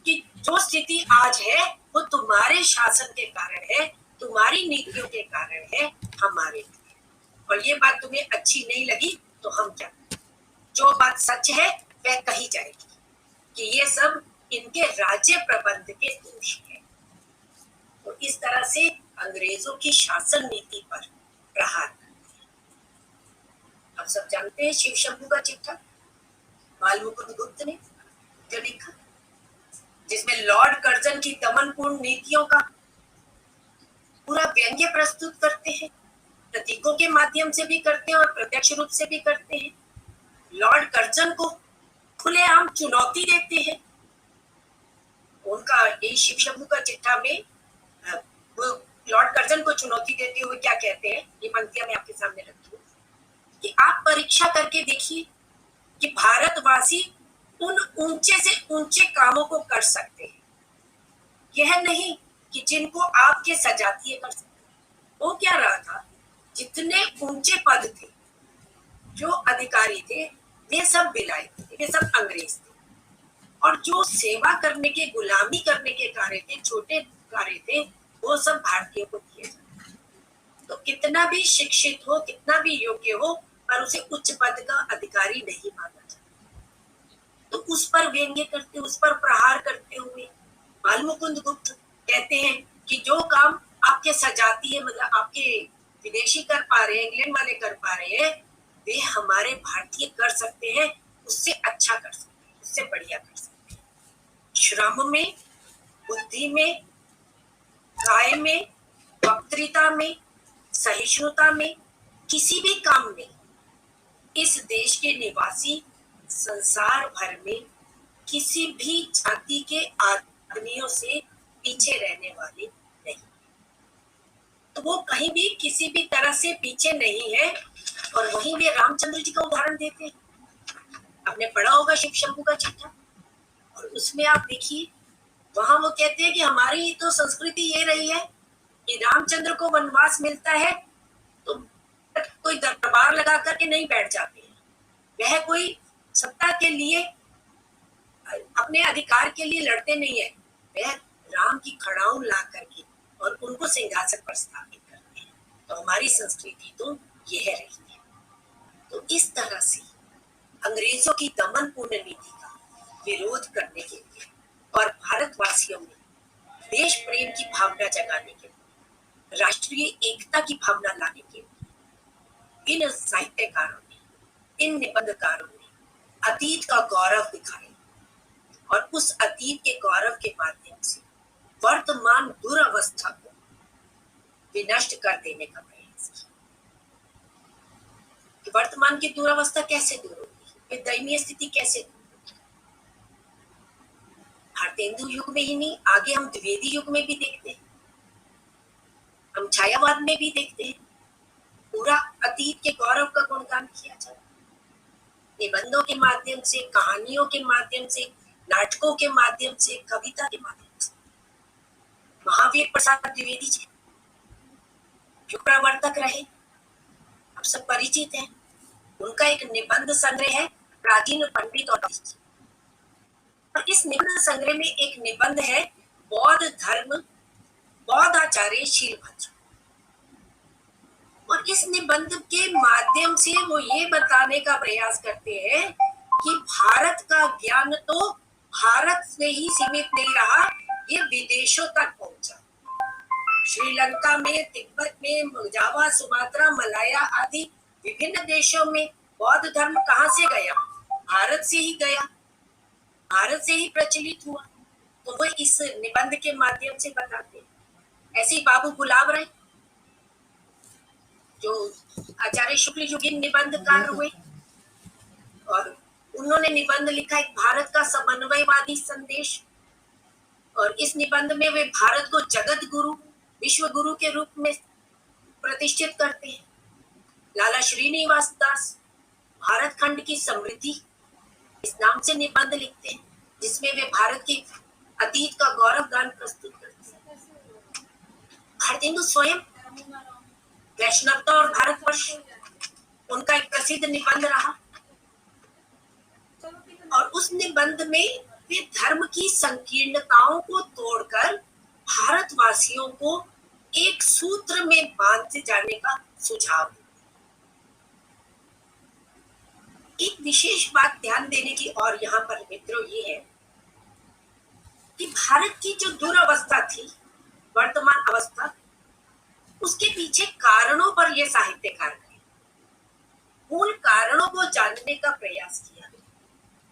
कि जो स्थिति आज है वो तुम्हारे शासन के कारण है, तुम्हारी नीतियों के कारण है, हमारे लिए। और ये बात तुम्हें अच्छी नहीं लगी तो हम क्या, जो बात सच है वह कही जाएगी कि ये सब इनके राज्य प्रबंध के दोष है। तो इस तरह से अंग्रेजों की शासन नीति पर प्रहार करते हैं। आप सब जानते हैं शिव शंभू का चिट्ठा बालमुकुंद गुप्त ने जो लिखा, जिसमें लॉर्ड कर्जन की दमनपूर्ण नीतियों का पूरा व्यंग्य प्रस्तुत करते हैं, प्रतीकों के माध्यम से भी करते हैं और प्रत्यक्ष रूप से भी करते हैं। लॉर्ड कर्जन को खुलेआम चुनौती देते हैं। उनका ये शिव शंभू का चिट्ठा में वो लॉर्ड कर्जन को चुनौती देते हुए क्या कहते हैं, ये पंक्तियां मैं आपके सामने रखती हूँ कि आप परीक्षा करके देखिए कि भारतवासी उन ऊंचे से ऊंचे कामों को कर सकते हैं, यह नहीं कि जिनको आपके सजातीय कर सकते। वो क्या रहा था, जितने ऊंचे पद थे, जो अधिकारी थे, वे सब विलायत थे, वे सब अंग्रेज थे। और जो सेवा करने के, गुलामी करने के कार्य थे, छोटे कार्य थे, वो सब भारतीयों को दिए जाते। तो कितना भी शिक्षित हो, कितना भी योग्य हो, पर उसे उच्च पद का अधिकारी नहीं माना जाता। तो उस पर व्यंग्य करते, उस पर प्रहार करते हुए बालमुकुंद गुप्त कहते हैं कि जो काम आपके सजातीय, मतलब आपके विदेशी कर पा रहे हैं, इंग्लैंड वाले कर पा रहे हैं, वे हमारे भारतीय कर सकते हैं, उससे अच्छा कर सकते हैं, उससे बढ़िया कर सकते हैं। श्रम में, बुद्धि में, काय में, वक्तृता में, सहिष्णुता में, किसी भी काम में इस देश के निवासी संसार भर में किसी भी जाति के आदमियों से पीछे रहने वाले नहीं। तो वो कहीं भी किसी भी तरह से पीछे नहीं है। और वहीं वे रामचंद्र जी का उदाहरण देते हैं। आपने पढ़ा होगा शिव शंभू का चिट्ठा, और उसमें आप देखिए वहां वो कहते हैं कि हमारी तो संस्कृति ये रही है कि रामचंद्र को वनवास मिलता है तो कोई दरबार लगा करके नहीं बैठ जाते हैं, वह कोई सत्ता के लिए, अपने अधिकार के लिए लड़ते नहीं है, वह राम की खड़ाऊ ला करके और उनको सिंहासन पर स्थापित करते हैं। तो हमारी संस्कृति तो यह रही है। तो इस तरह से अंग्रेजों की दमनपूर्ण नीति का विरोध करने के लिए और भारतवासियों में देश प्रेम की भावना जगाने के लिए, राष्ट्रीय एकता की भावना लाने के लिए इन साहित्यकारों ने, इन निबंधकारों ने अतीत का गौरव दिखाया और उस अतीत के गौरव के माध्यम से वर्तमान दुरावस्था को विनष्ट कर देने का प्रयास किया। कि वर्तमान की दुरावस्था कैसे दूर होगी, दयनीय स्थिति कैसे दूर होगी। भारतेंदु युग में ही नहीं, आगे हम द्विवेदी युग में भी देखते हैं, हम छायावाद में भी देखते हैं। पूरा अतीत के गौरव का गुणगान किया जाए, निबंधों के माध्यम से, कहानियों के माध्यम से, नाटकों के माध्यम से, कविता के माध्यम से। महावीर प्रसाद द्विवेदी जी जो प्रवर्तक रहे, आप सब परिचित हैं। उनका एक निबंध संग्रह है प्राचीन पंडित और इस निबंध संग्रह में एक निबंध है बौद्ध धर्म, बौद्ध आचार्य शीलभद्र। और इस निबंध के माध्यम से वो ये बताने का प्रयास करते हैं कि भारत का ज्ञान तो भारत में ही सीमित नहीं रहा, ये विदेशों तक पहुंचा। श्रीलंका में, तिब्बत में, जावा, सुमात्रा, मलाया आदि विभिन्न देशों में बौद्ध धर्म कहाँ से गया? भारत से ही गया, भारत से ही प्रचलित हुआ। तो वो इस निबंध के माध्यम से बताते हैं। ऐसे ही बाबू गुलाब राय जो आचार्य शुक्ल युगीन निबंधकार हुए, और उन्होंने निबंध लिखा एक भारत का समन्वयवादी संदेश। और इस निबंध में वे भारत को जगत गुरु, विश्व गुरु के रूप में प्रतिष्ठित करते हैं। लाला श्रीनिवास दास भारत खंड की समृद्धि इस नाम से निबंध लिखते हैं, जिसमें वे भारत के अतीत का गौरव गान प्रस्तुत करते हैं। भारतेंदु स्वयं वैष्णवता और भारतवर्ष उनका एक प्रसिद्ध निबंध रहा। और उस निबंध में वे धर्म की संकीर्णताओं को तोड़कर भारतवासियों को एक सूत्र में बांधे जाने का सुझाव देते। एक विशेष बात ध्यान देने की और यहाँ पर मित्रों ये है कि भारत की जो दुरावस्था थी, वर्तमान अवस्था, उसके पीछे कारणों पर ये साहित्यकार गए, मूल कारणों को जानने का प्रयास किया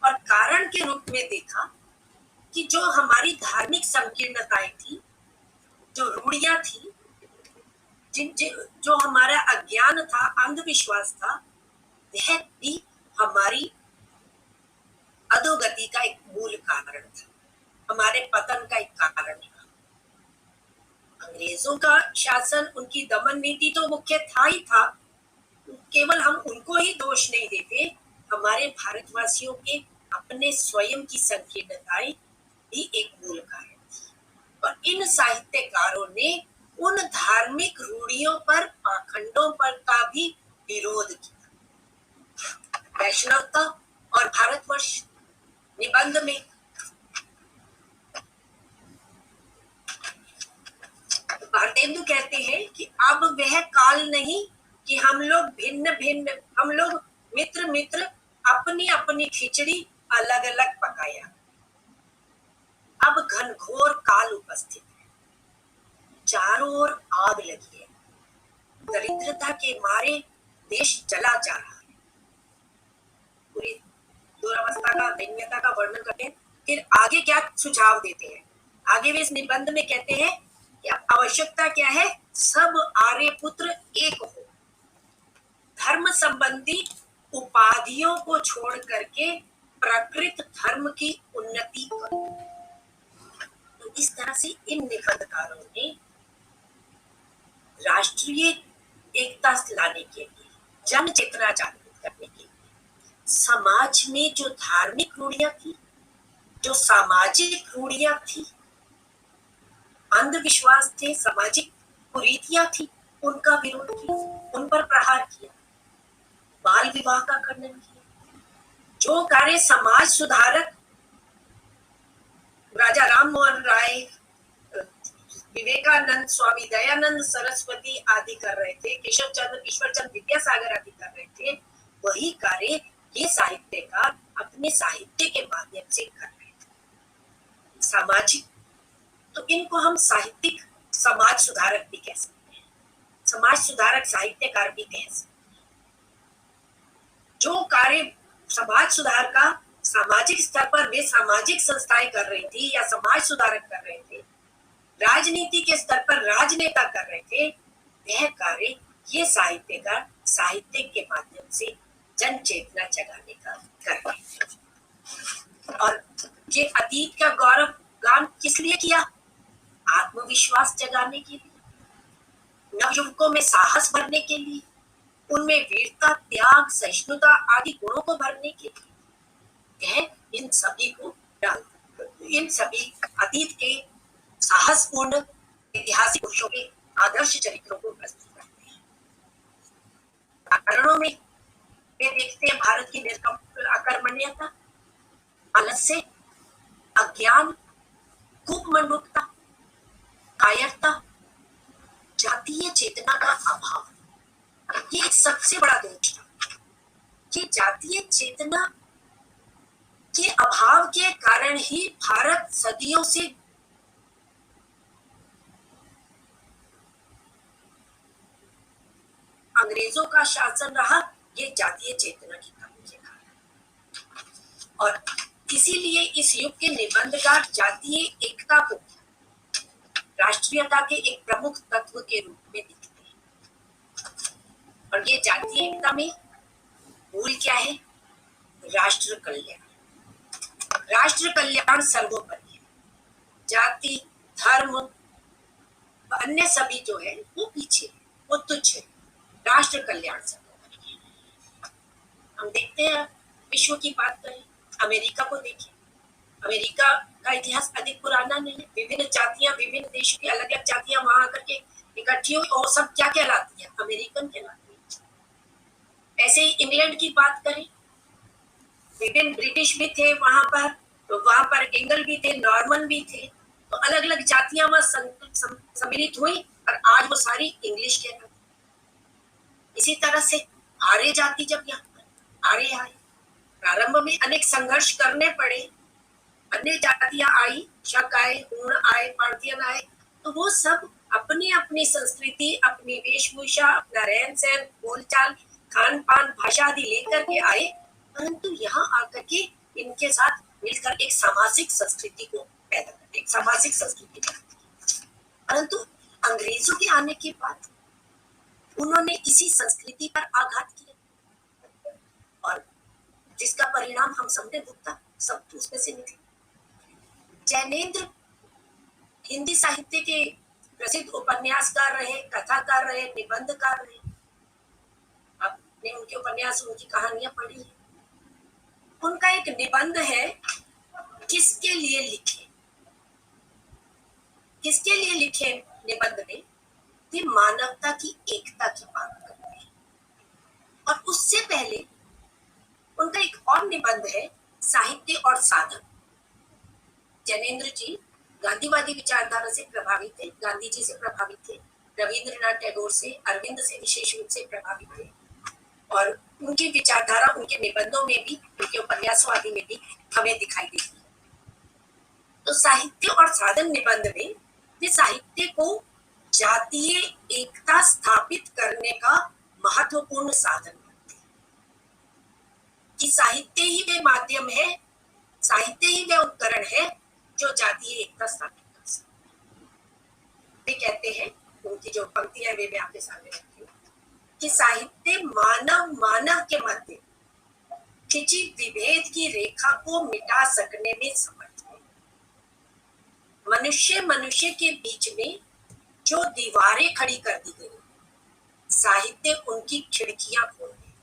और कारण के रूप में देखा कि जो हमारी धार्मिक संकीर्णताएं थी, जो रूढ़ियां थी, जो हमारा अज्ञान था, अंधविश्वास था, वह भी हमारी अधोगति का एक मूल कारण था, हमारे पतन का एक कारण था। अंग्रेजों का शासन, उनकी दमन नीति तो मुख्य था ही था, केवल हम उनको ही दोष नहीं देते, हमारे भारतवासियों के अपने स्वयं की संकीर्णताएं भी एक मूल कारण थी। और इन साहित्यकारों ने उन धार्मिक रूढ़ियों पर, पाखंडों पर का भी विरोध किया। वैष्णवता और भारतवर्ष निबंध में भारतेंदु कहते हैं कि अब वह काल नहीं कि हम लोग भिन्न भिन्न, हम लोग मित्र मित्र अपनी अपनी खिचड़ी अलग अलग पकाया। अब घनघोर काल उपस्थित है, चारों ओर आग लगी है, दरिद्रता के मारे देश जला जा रहा है। पूरी दुरावस्था का, दैन्यता का वर्णन करते हैं। फिर आगे क्या सुझाव देते हैं? आगे वे इस निबंध में कहते हैं कि आवश्यकता क्या है? सब आर्यपुत्र एक हो, धर्म संबंधी उपाधियों को छोड़ करके प्रकृत धर्म की उन्नति करो। तो इस तरह से इन निबंधकारों ने राष्ट्रीय एकता लाने के लिए, जन चेतना जागृत करने के लिए, समाज में जो धार्मिक रूढ़ियां थी, जो सामाजिक रूढ़ियां थी, अंधविश्वास थे, सामाजिक कुरीतियां थी, उनका विरोध किया, उन पर प्रहार किया, बाल विवाह का खंडन किया, जो कार्य समाज सुधारक राजा राम मोहन राय, विवेकानंद, स्वामी दयानंद सरस्वती आदि कर रहे थे, केशव चंद्र, ईश्वर चंद्र विद्यासागर आदि कर रहे थे, वही कार्य ये साहित्यकार अपने साहित्य के माध्यम से कर रहे थे। सामाजिक, तो इनको हम साहित्यिक समाज सुधारक भी कह सकते हैं, समाज सुधारक साहित्यकार भी कह सकते हैं। जो कार्य समाज सुधार का सामाजिक स्तर पर वे सामाजिक संस्थाएं कर रही थी या समाज सुधारक कर रहे थे, राजनीति के स्तर पर राजनेता कर रहे थे, वह कार्य ये साहित्यकार साहित्य के माध्यम से जन चेतना जगाने का कर रहे थे। और ये अतीत का गौरव गान किस लिए किया? आत्मविश्वास जगाने के लिए, नवयुवकों में साहस भरने के लिए, उनमें वीरता, त्याग, सहिष्णुता आदि गुणों को भरने के लिए। यह इन सभी अतीत के साहसपूर्ण ऐतिहासिक पुरुषों के आदर्श चरित्रों को प्रस्तुत करते हैं। उदाहरणों में वे देखते हैं भारत की अकर्मण्यता, आलस्य, अज्ञान, कूपमंडूकता, कायरता, जातीय चेतना का अभाव। ये सबसे बड़ा दोष था कि जातीय चेतना के अभाव के कारण ही भारत सदियों से अंग्रेजों का शासन रहा, ये जातीय चेतना की कमी के कारण। और इसीलिए इस युग के निबंधकार जातीय एकता को राष्ट्रीयता के एक प्रमुख तत्व के रूप में दिखते हैं। और ये जातीय एकता में मूल क्या है? राष्ट्र कल्याण। राष्ट्र कल्याण सर्वोपरि है, जाति, धर्म, अन्य सभी जो है वो पीछे, वो तुच्छ है, राष्ट्र कल्याण सर्वोपरि है। हम देखते हैं, विश्व की बात करें, अमेरिका को देखें, अमेरिका का इतिहास अधिक पुराना नहीं है। विभिन्न जातियां, विभिन्न देशों की अलग अलग जातियां वहां आकर के इकट्ठी हुई और सब क्या कहलाती है? अमेरिकन कहलाती है। ऐसे ही इंग्लैंड की बात करें, विभिन्न ब्रिटिश भी थे वहां पर, तो वहां पर एंगल भी थे, नॉर्मन भी थे, तो अलग अलग जातियां वहां सम्मिलित हुई और आज वो सारी इंग्लिश कहलाती। इसी तरह से आर्य जाति जब यहाँ पर आर्य आए, प्रारंभ में अनेक संघर्ष करने पड़े, अन्य जातियां आई, शक आए, हूण आए, पार्थियन आए, तो वो सब अपनी अपनी संस्कृति, अपनी वेशभूषा, अपना रहन सहन, बोलचाल, खान पान, भाषा आदि लेकर के आए, परंतु यहाँ आकर के इनके साथ मिलकर एक सामाजिक संस्कृति को पैदा कर, एक सामाजिक संस्कृति पैदा। परंतु अंग्रेजों के आने के बाद उन्होंने इसी संस्कृति पर आघात किया और जिसका परिणाम हम सबने भुगता, सब उसमें से निकले। जैनेन्द्र हिंदी साहित्य के प्रसिद्ध उपन्यासकार रहे, कथाकार रहे, निबंधकार रहे। आपने उनके उपन्यास, उनकी कहानियां पढ़ी है। उनका एक निबंध है, किसके लिए लिखे। किसके लिए लिखे निबंध में वे मानवता की एकता की बात करते हैं। और उससे पहले उनका एक और निबंध है, साहित्य और साधन। जैनेन्द्र जी गांधीवादी विचारधारा से प्रभावित थे, गांधी जी से प्रभावित थे, रविंद्रनाथ टैगोर से, अरविंद से विशेष रूप से प्रभावित थे। और उनकी विचारधारा उनके निबंधों में भी, उनके उपन्यासों आदि में भी हमें दिखाई देती है। तो साहित्य और साधन निबंध में वे साहित्य को जातीय एकता स्थापित करने का महत्वपूर्ण साधन मानते हैं कि साहित्य ही वे माध्यम है, साहित्य ही वे उपकरण है जो जातीय एकता स्थापित कर सकते हैं। वे कहते हैं, उनकी जो पंक्तियां वे आपके सामने रखी कि साहित्य मानव मानव के मध्य खिंची विभेद की रेखा को मिटा सकने में समर्थ है। मनुष्य मनुष्य के बीच में जो दीवारें खड़ी कर दी गई, साहित्य उनकी खिड़कियां खोल दे।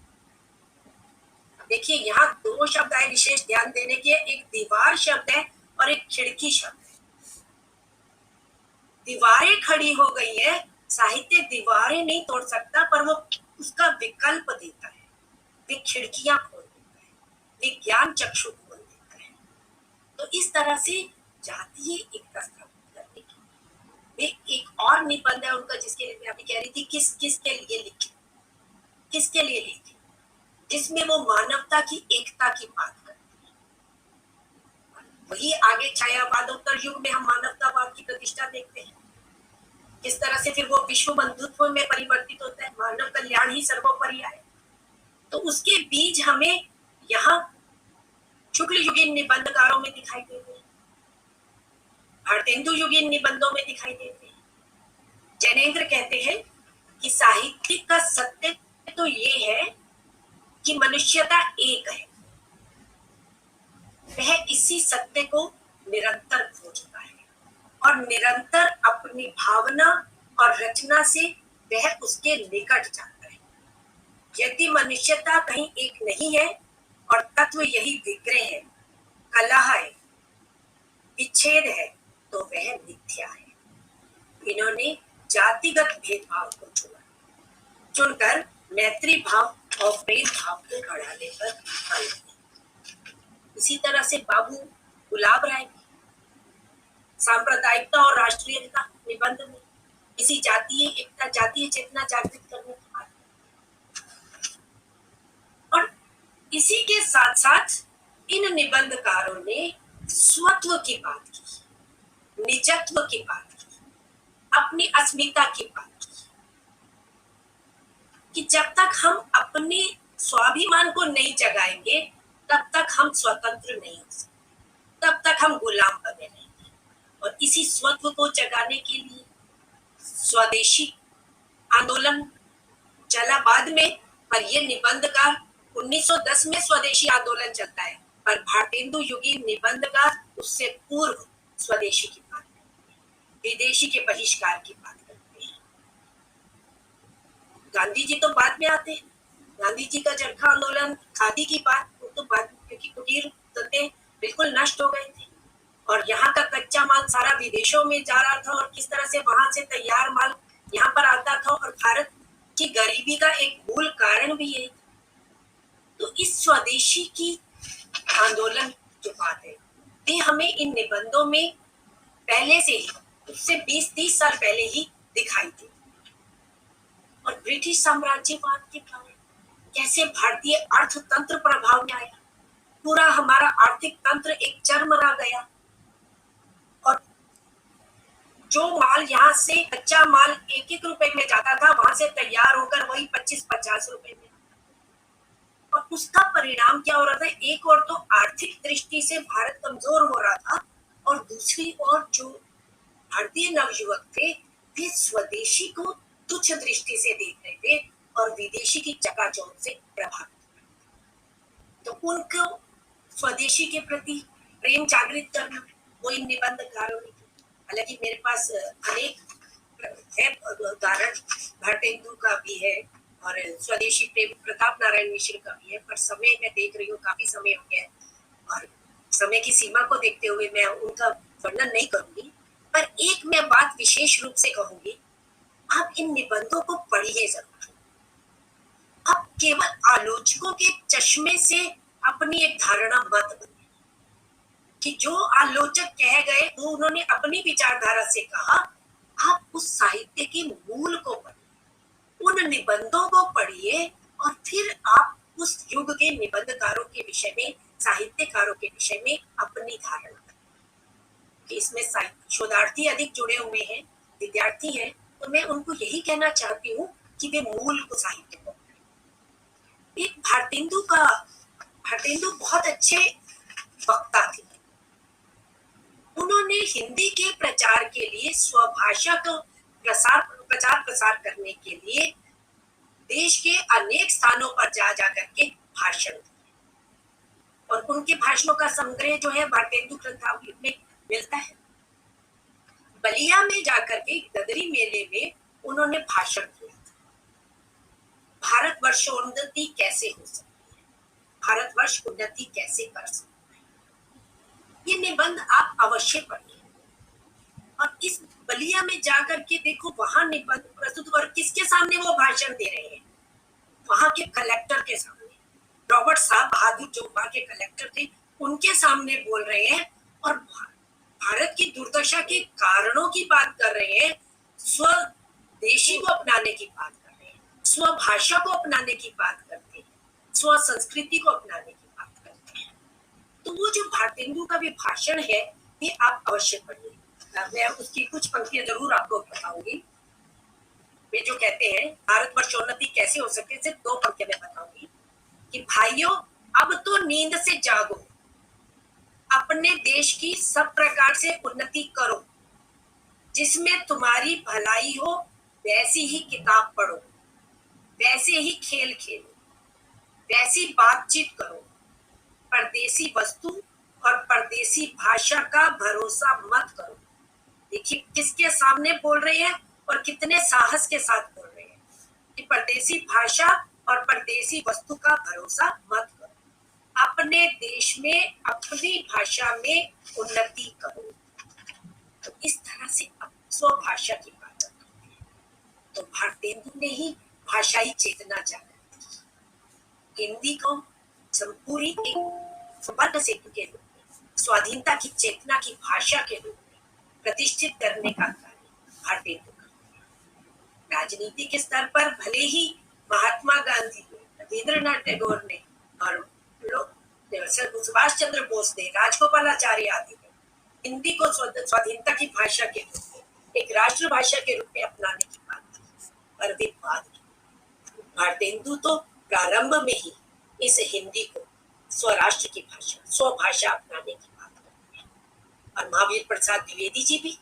देखिए, यहाँ दो शब्द आए विशेष ध्यान देने के, एक दीवार शब्द है और एक खिड़की शब्द है। दीवारें खड़ी हो गई है, साहित्य दीवारें नहीं तोड़ सकता, पर वो उसका विकल्प देता है, वे खिड़कियां खोल देता है। विज्ञान चक्षु खोल देता है। तो इस तरह से जातीय एकता स्थापित करने की वे एक और निबंध है उनका, जिसके लिए मैं अभी कह रही थी किसके लिए लिखे, किसके लिए लिखे, जिसमें वो मानवता की एकता की बात करते हैं। वही आगे छायावादोत्तर युग में हम मानवतावाद की प्रतिष्ठा देखते हैं, किस तरह से फिर वो विश्व बंधुत्व में परिवर्तित होता है, मानव कल्याण ही सर्वोपरि है। तो उसके बीज हमें यहाँ शुक्ल युगीन निबंधकारों में दिखाई देते हैं, भारतेंदु युगीन निबंधों में दिखाई देते हैं। जैनेन्द्र कहते हैं कि साहित्य का सत्य तो ये है कि मनुष्यता एक है, वह इसी सत्य को निरंतर खोजता है और निरंतर अपनी भावना और रचना से वह उसके निकट जाता है। यदि मनुष्यता कहीं एक नहीं है और तत्व यही विग्रह है, कलह है, विच्छेद है, तो वह मिथ्या है। इन्होंने जातिगत भेदभाव को चुनकर मैत्री भाव और प्रेम भाव को बढ़ाने पर बल दिया। इसी तरह से बाबू गुलाब राय सांप्रदायिकता और राष्ट्रीयता निबंध में इसी जातीय एकता, जातीय चेतना जागृत करने की बात, और इसी के साथ साथ इन निबंधकारों ने स्वत्व की बात की, निजत्व की बात की, अपनी अस्मिता की बात की, कि जब तक हम अपने स्वाभिमान को नहीं जगाएंगे तब तक हम स्वतंत्र नहीं हो सकते, तब तक हम गुलाम बने रहेंगे। और इसी स्वत्व को जगाने के लिए स्वदेशी आंदोलन चला बाद में, पर ये निबंधकार 1910 में स्वदेशी आंदोलन चलता है, पर भारतेंदु युगीन निबंधकार उससे पूर्व स्वदेशी की बात करते हैं, विदेशी के बहिष्कार की बात करते हैं। गांधी जी तो बाद में आते हैं, गांधी जी का चरखा आंदोलन, खादी की बात तो बाद, क्योंकि कुटीर धंधे बिल्कुल नष्ट हो गए थे और यहाँ का कच्चा माल सारा विदेशों में जा रहा था, और किस तरह से वहां से तैयार माल यहाँ पर आता था, और भारत की गरीबी का एक मूल कारण भी यही। तो इस स्वदेशी की आंदोलन जो बात है, ये हमें इन निबंधों में पहले से ही, उससे 20-30 साल पहले ही दिखाई दी। और ब्रिटिश साम्राज्यवाद के कारण कैसे भारतीय अर्थतंत्र प्रभाव में आया, पूरा हमारा आर्थिक तंत्र एक चरमरा गया, और जो माल यहाँ से कच्चा माल 1-1 रुपए में जाता था, वहां से तैयार होकर वही 25-50 रुपए में, और उसका परिणाम क्या हो रहा था, एक और तो आर्थिक दृष्टि से भारत कमजोर हो रहा था, और दूसरी ओर जो भारतीय नवयुवक थे वे स्वदेशी को तुच्छ दृष्टि से देख रहे थे और विदेशी की चकाचौंध से प्रभावित। तो उनको स्वदेशी के प्रति प्रेम जागृत करना वो इन निबंधकारों ने। हालांकि मेरे पास अनेक है उदाहरण, भारतेंदु का भी है और स्वदेशी प्रेम प्रताप नारायण मिश्र का भी है, पर समय मैं देख रही हूँ काफी समय हो गया है और समय की सीमा को देखते हुए मैं उनका वर्णन नहीं करूंगी। पर एक मैं बात विशेष रूप से कहूंगी, आप इन निबंधों को पढ़िए जरूर। आप केवल आलोचकों के चश्मे से अपनी एक धारणा मत बने कि जो आलोचक कह गए वो उन्होंने अपनी विचारधारा से कहा। आप उस साहित्य के मूल को पढ़िए, उन निबंधों को पढ़िए, और फिर आप उस युग के निबंधकारों के विषय में, साहित्यकारों के विषय में अपनी धारणा करें। इसमें शोधार्थी अधिक जुड़े हुए हैं, विद्यार्थी हैं, तो मैं उनको यही कहना चाहती हूँ कि वे मूल को साहित्य को पढ़ें। एक भारतेंदु बहुत अच्छे वक्ता थे। उन्होंने हिंदी के प्रचार के लिए, स्वभाषा को प्रचार प्रसार करने के लिए देश के अनेक स्थानों पर जा करके भाषण दिए, और उनके भाषणों का संग्रह जो है भारतेंदु ग्रंथावली में मिलता है। बलिया में जाकर के गदरी मेले में उन्होंने भाषण दिया था, भारतवर्षोन्नति कैसे हो सकती है, भारतवर्ष उन्नति कैसे कर सकता है। ये निबंध आप अवश्य पढ़िए, और इस बलिया में जाकर के देखो वहां निबंध प्रस्तुत, और किसके सामने वो भाषण दे रहे हैं, वहां के कलेक्टर के सामने, रॉबर्ट साहब बहादुर जो वहां के कलेक्टर थे उनके सामने बोल रहे हैं और भारत की दुर्दशा के कारणों की बात कर रहे हैं, स्वदेशी को अपनाने की बात कर रहे हैं, स्वभाषा को अपनाने की बात करते हैं, स्व संस्कृति को अपनाने की बात करते हैं। तो वो जो भारतेंदु का भी भाषण है ये आप अवश्य पढ़िए। मैं उसकी कुछ पंक्तियां जरूर आपको बताऊंगी। वे जो कहते हैं भारतवर्षोन्नति कैसे हो सके, सिर्फ 2 पंक्तियां मैं बताऊंगी कि भाइयों अब तो नींद से जागो, अपने देश की सब प्रकार से उन्नति करो, जिसमें तुम्हारी भलाई हो वैसी ही किताब पढ़ो, वैसे ही खेल खेलो, वैसी बातचीत करो, परदेसी वस्तु और परदेसी भाषा का भरोसा मत करो। देखिए किसके सामने बोल रहे हैं और कितने साहस के साथ बोल रहे हैं कि परदेसी भाषा और परदेसी वस्तु का भरोसा मत करो, अपने देश में अपनी भाषा में उन्नति करो। तो इस तरह से स्वभाषा की बात करते हैं। तो भारतेंदु ने ही भाषाई चेतना जागृत की, हिंदी को पूरी एक संपर्क सेतु के रूप में, स्वाधीनता की चेतना की भाषा के रूप में प्रतिष्ठित करने का कार्य भारतेंदु का। राजनीति के स्तर पर भले ही महात्मा गांधी ने, रविंद्रनाथ टैगोर ने और सुभाष चंद्र बोस ने, राजगोपालाचारी आदि ने हिंदी को स्वाधीनता की भाषा के रूप में, एक राष्ट्रभाषा के रूप में अपनाने की बात की, पर वे बाद की। भारतेंदु तो प्रारंभ में ही इस हिंदी को स्वराष्ट्र की भाषा, स्वभाषा अपनाने की बात करते हैं। और महावीर प्रसाद द्विवेदी जी भी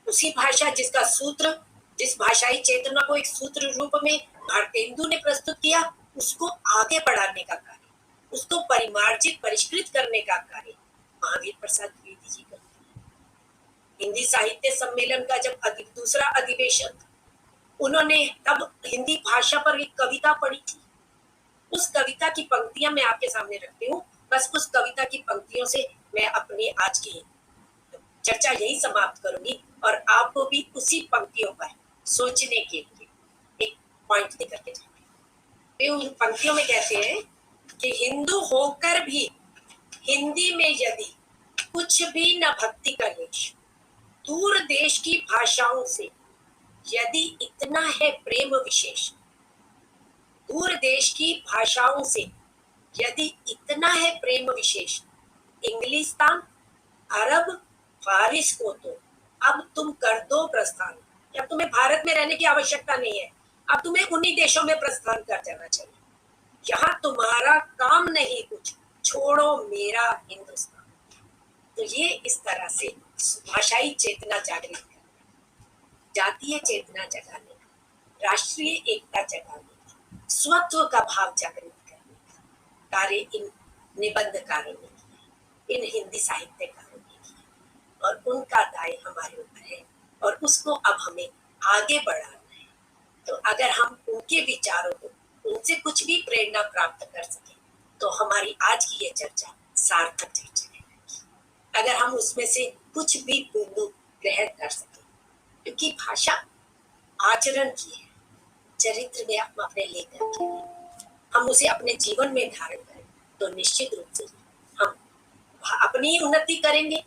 उसी भाषा जिसका सूत्र, जिस भाषाई चेतना को एक सूत्र रूप में भारतेंदु ने प्रस्तुत किया, उसको आगे बढ़ाने का कार्य, उसको परिमार्जित परिष्कृत करने का कार्य महावीर प्रसाद द्विवेदी जी करते हैं। हिंदी साहित्य सम्मेलन का जब दूसरा अधिवेशन, उन्होंने तब हिंदी भाषा पर एक कविता पढ़ी थी। उस कविता की पंक्तियां मैं आपके सामने रखती हूँ। बस उस कविता की पंक्तियों से मैं अपनी आज की चर्चा यही समाप्त करूंगी और आपको भी उसी पंक्तियों पर सोचने के लिए एक पॉइंट देकर के जाऊंगी। वे उन पंक्तियों में कहते हैं कि हिंदू होकर भी हिंदी में यदि कुछ भी न भक्ति का लेश, दूर देश की भाषाओं से यदि इतना है प्रेम विशेष, दूर देश की भाषाओं से यदि इतना है प्रेम विशेष, इंग्लिस्तान अरब फारिस को तो अब तुम कर दो प्रस्थान। अब तुम्हें भारत में रहने की आवश्यकता नहीं है, अब तुम्हें उन्हीं देशों में प्रस्थान कर जाना चाहिए। यहाँ तुम्हारा काम नहीं कुछ, छोड़ो मेरा हिंदुस्तान। तो ये इस तरह से भाषाई चेतना जागृत करना, जातीय चेतना जगाने का, राष्ट्रीय एकता जगाने का, स्वत्व का भाव जागृत करने का कार्य इन निबंधकारों ने किया, इन हिंदी साहित्यकारों ने किया और उनका दाय हमारे ऊपर है और उसको अब हमें आगे बढ़ाना है। तो अगर हम उनके विचारों को, उनसे कुछ भी प्रेरणा प्राप्त कर सके तो हमारी आज की ये चर्चा सार्थक चर्चा है। अगर हम उसमें से कुछ भी बिंदु ग्रहण कर सके, क्योंकि भाषा आचरण की है, चरित्र में हम अपने लेकर के हम उसे अपने जीवन में धारण करें तो निश्चित रूप से हम अपनी उन्नति करेंगे,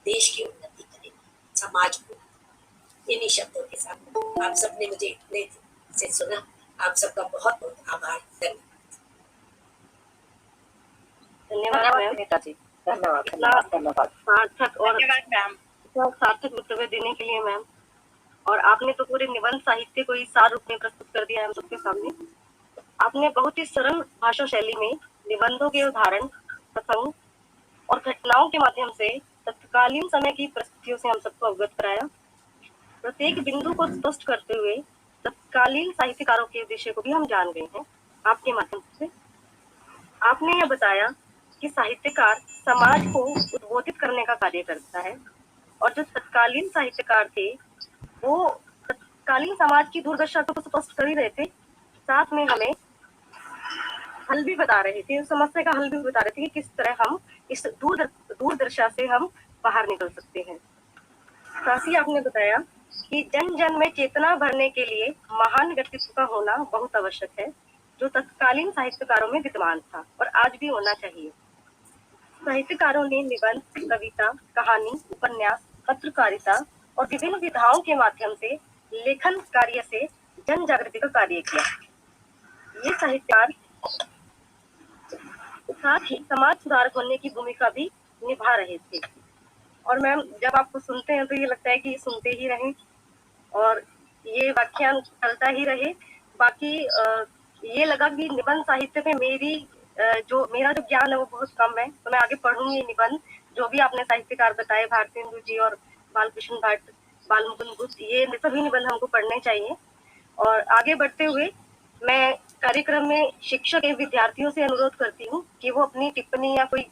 देश की उन्नति करेंगे, समाज को। इन्हीं शब्दों के साथ आप सबने मुझे इतने से सुना, आप सबका बहुत बहुत आभार। धन्यवाद मैम, धन्यवाद धन्यवाद सार्थक और इतना सार्थक वक्तव्य देने के लिए मैम। और आपने तो पूरे निबंध साहित्य को ही सार रूप में प्रस्तुत कर दिया है हम सबके सामने। आपने बहुत ही सरल भाषा शैली में निबंधों के उदाहरण, प्रसंग और घटनाओं के माध्यम से तत्कालीन समय की परिस्थितियों से हम सबको अवगत कराया। प्रत्येक बिंदु को स्पष्ट करते हुए तत्कालीन साहित्यकारों के उद्देश्य को भी हम जान गए हैं आपके माध्यम से। आपने यह बताया कि साहित्यकार समाज को उद्बोधित करने का कार्य करता है और जो तत्कालीन साहित्यकार थे वो तत्कालीन समाज की दुर्दशा को स्पष्ट कर ही रहे थे, साथ में हमें हल भी बता रहे थे, उस समस्या का हल भी बता रहे थे कि किस तरह हम इस दूरदर्शा से हम बाहर निकल सकते हैं। साथ ही आपने बताया कि जन जन में चेतना भरने के लिए महान व्यक्तित्व का होना बहुत आवश्यक है। जो तत्कालीन साहित्यकारों में विद्यमान था और आज भी होना चाहिए। साहित्यकारों ने निबंध, कविता, कहानी, उपन्यास, पत्रकारिता और विभिन्न विधाओं के माध्यम से लेखन कार्य से जन जागृति का कार्य किया। ये साहित्यकार साथ ही समाज सुधारक बनने की भूमिका भी निभा रहे थे। और मैम, जब आपको सुनते हैं तो ये लगता है कि सुनते ही रहें और ये व्याख्यान चलता ही रहे। बाकी ये लगा कि निबंध साहित्य में मेरा जो ज्ञान है वो बहुत कम है, तो मैं आगे पढ़ूंगी निबंध। जो भी आपने साहित्यकार बताए, भारतेंदु जी और बालकृष्ण भट्ट, बालमुकुंद गुप्त, ये सभी निबंध हमको पढ़ने चाहिए। और आगे बढ़ते हुए मैं कार्यक्रम में शिक्षक एवं विद्यार्थियों से अनुरोध करती हूँ कि वो अपनी टिप्पणी या कोई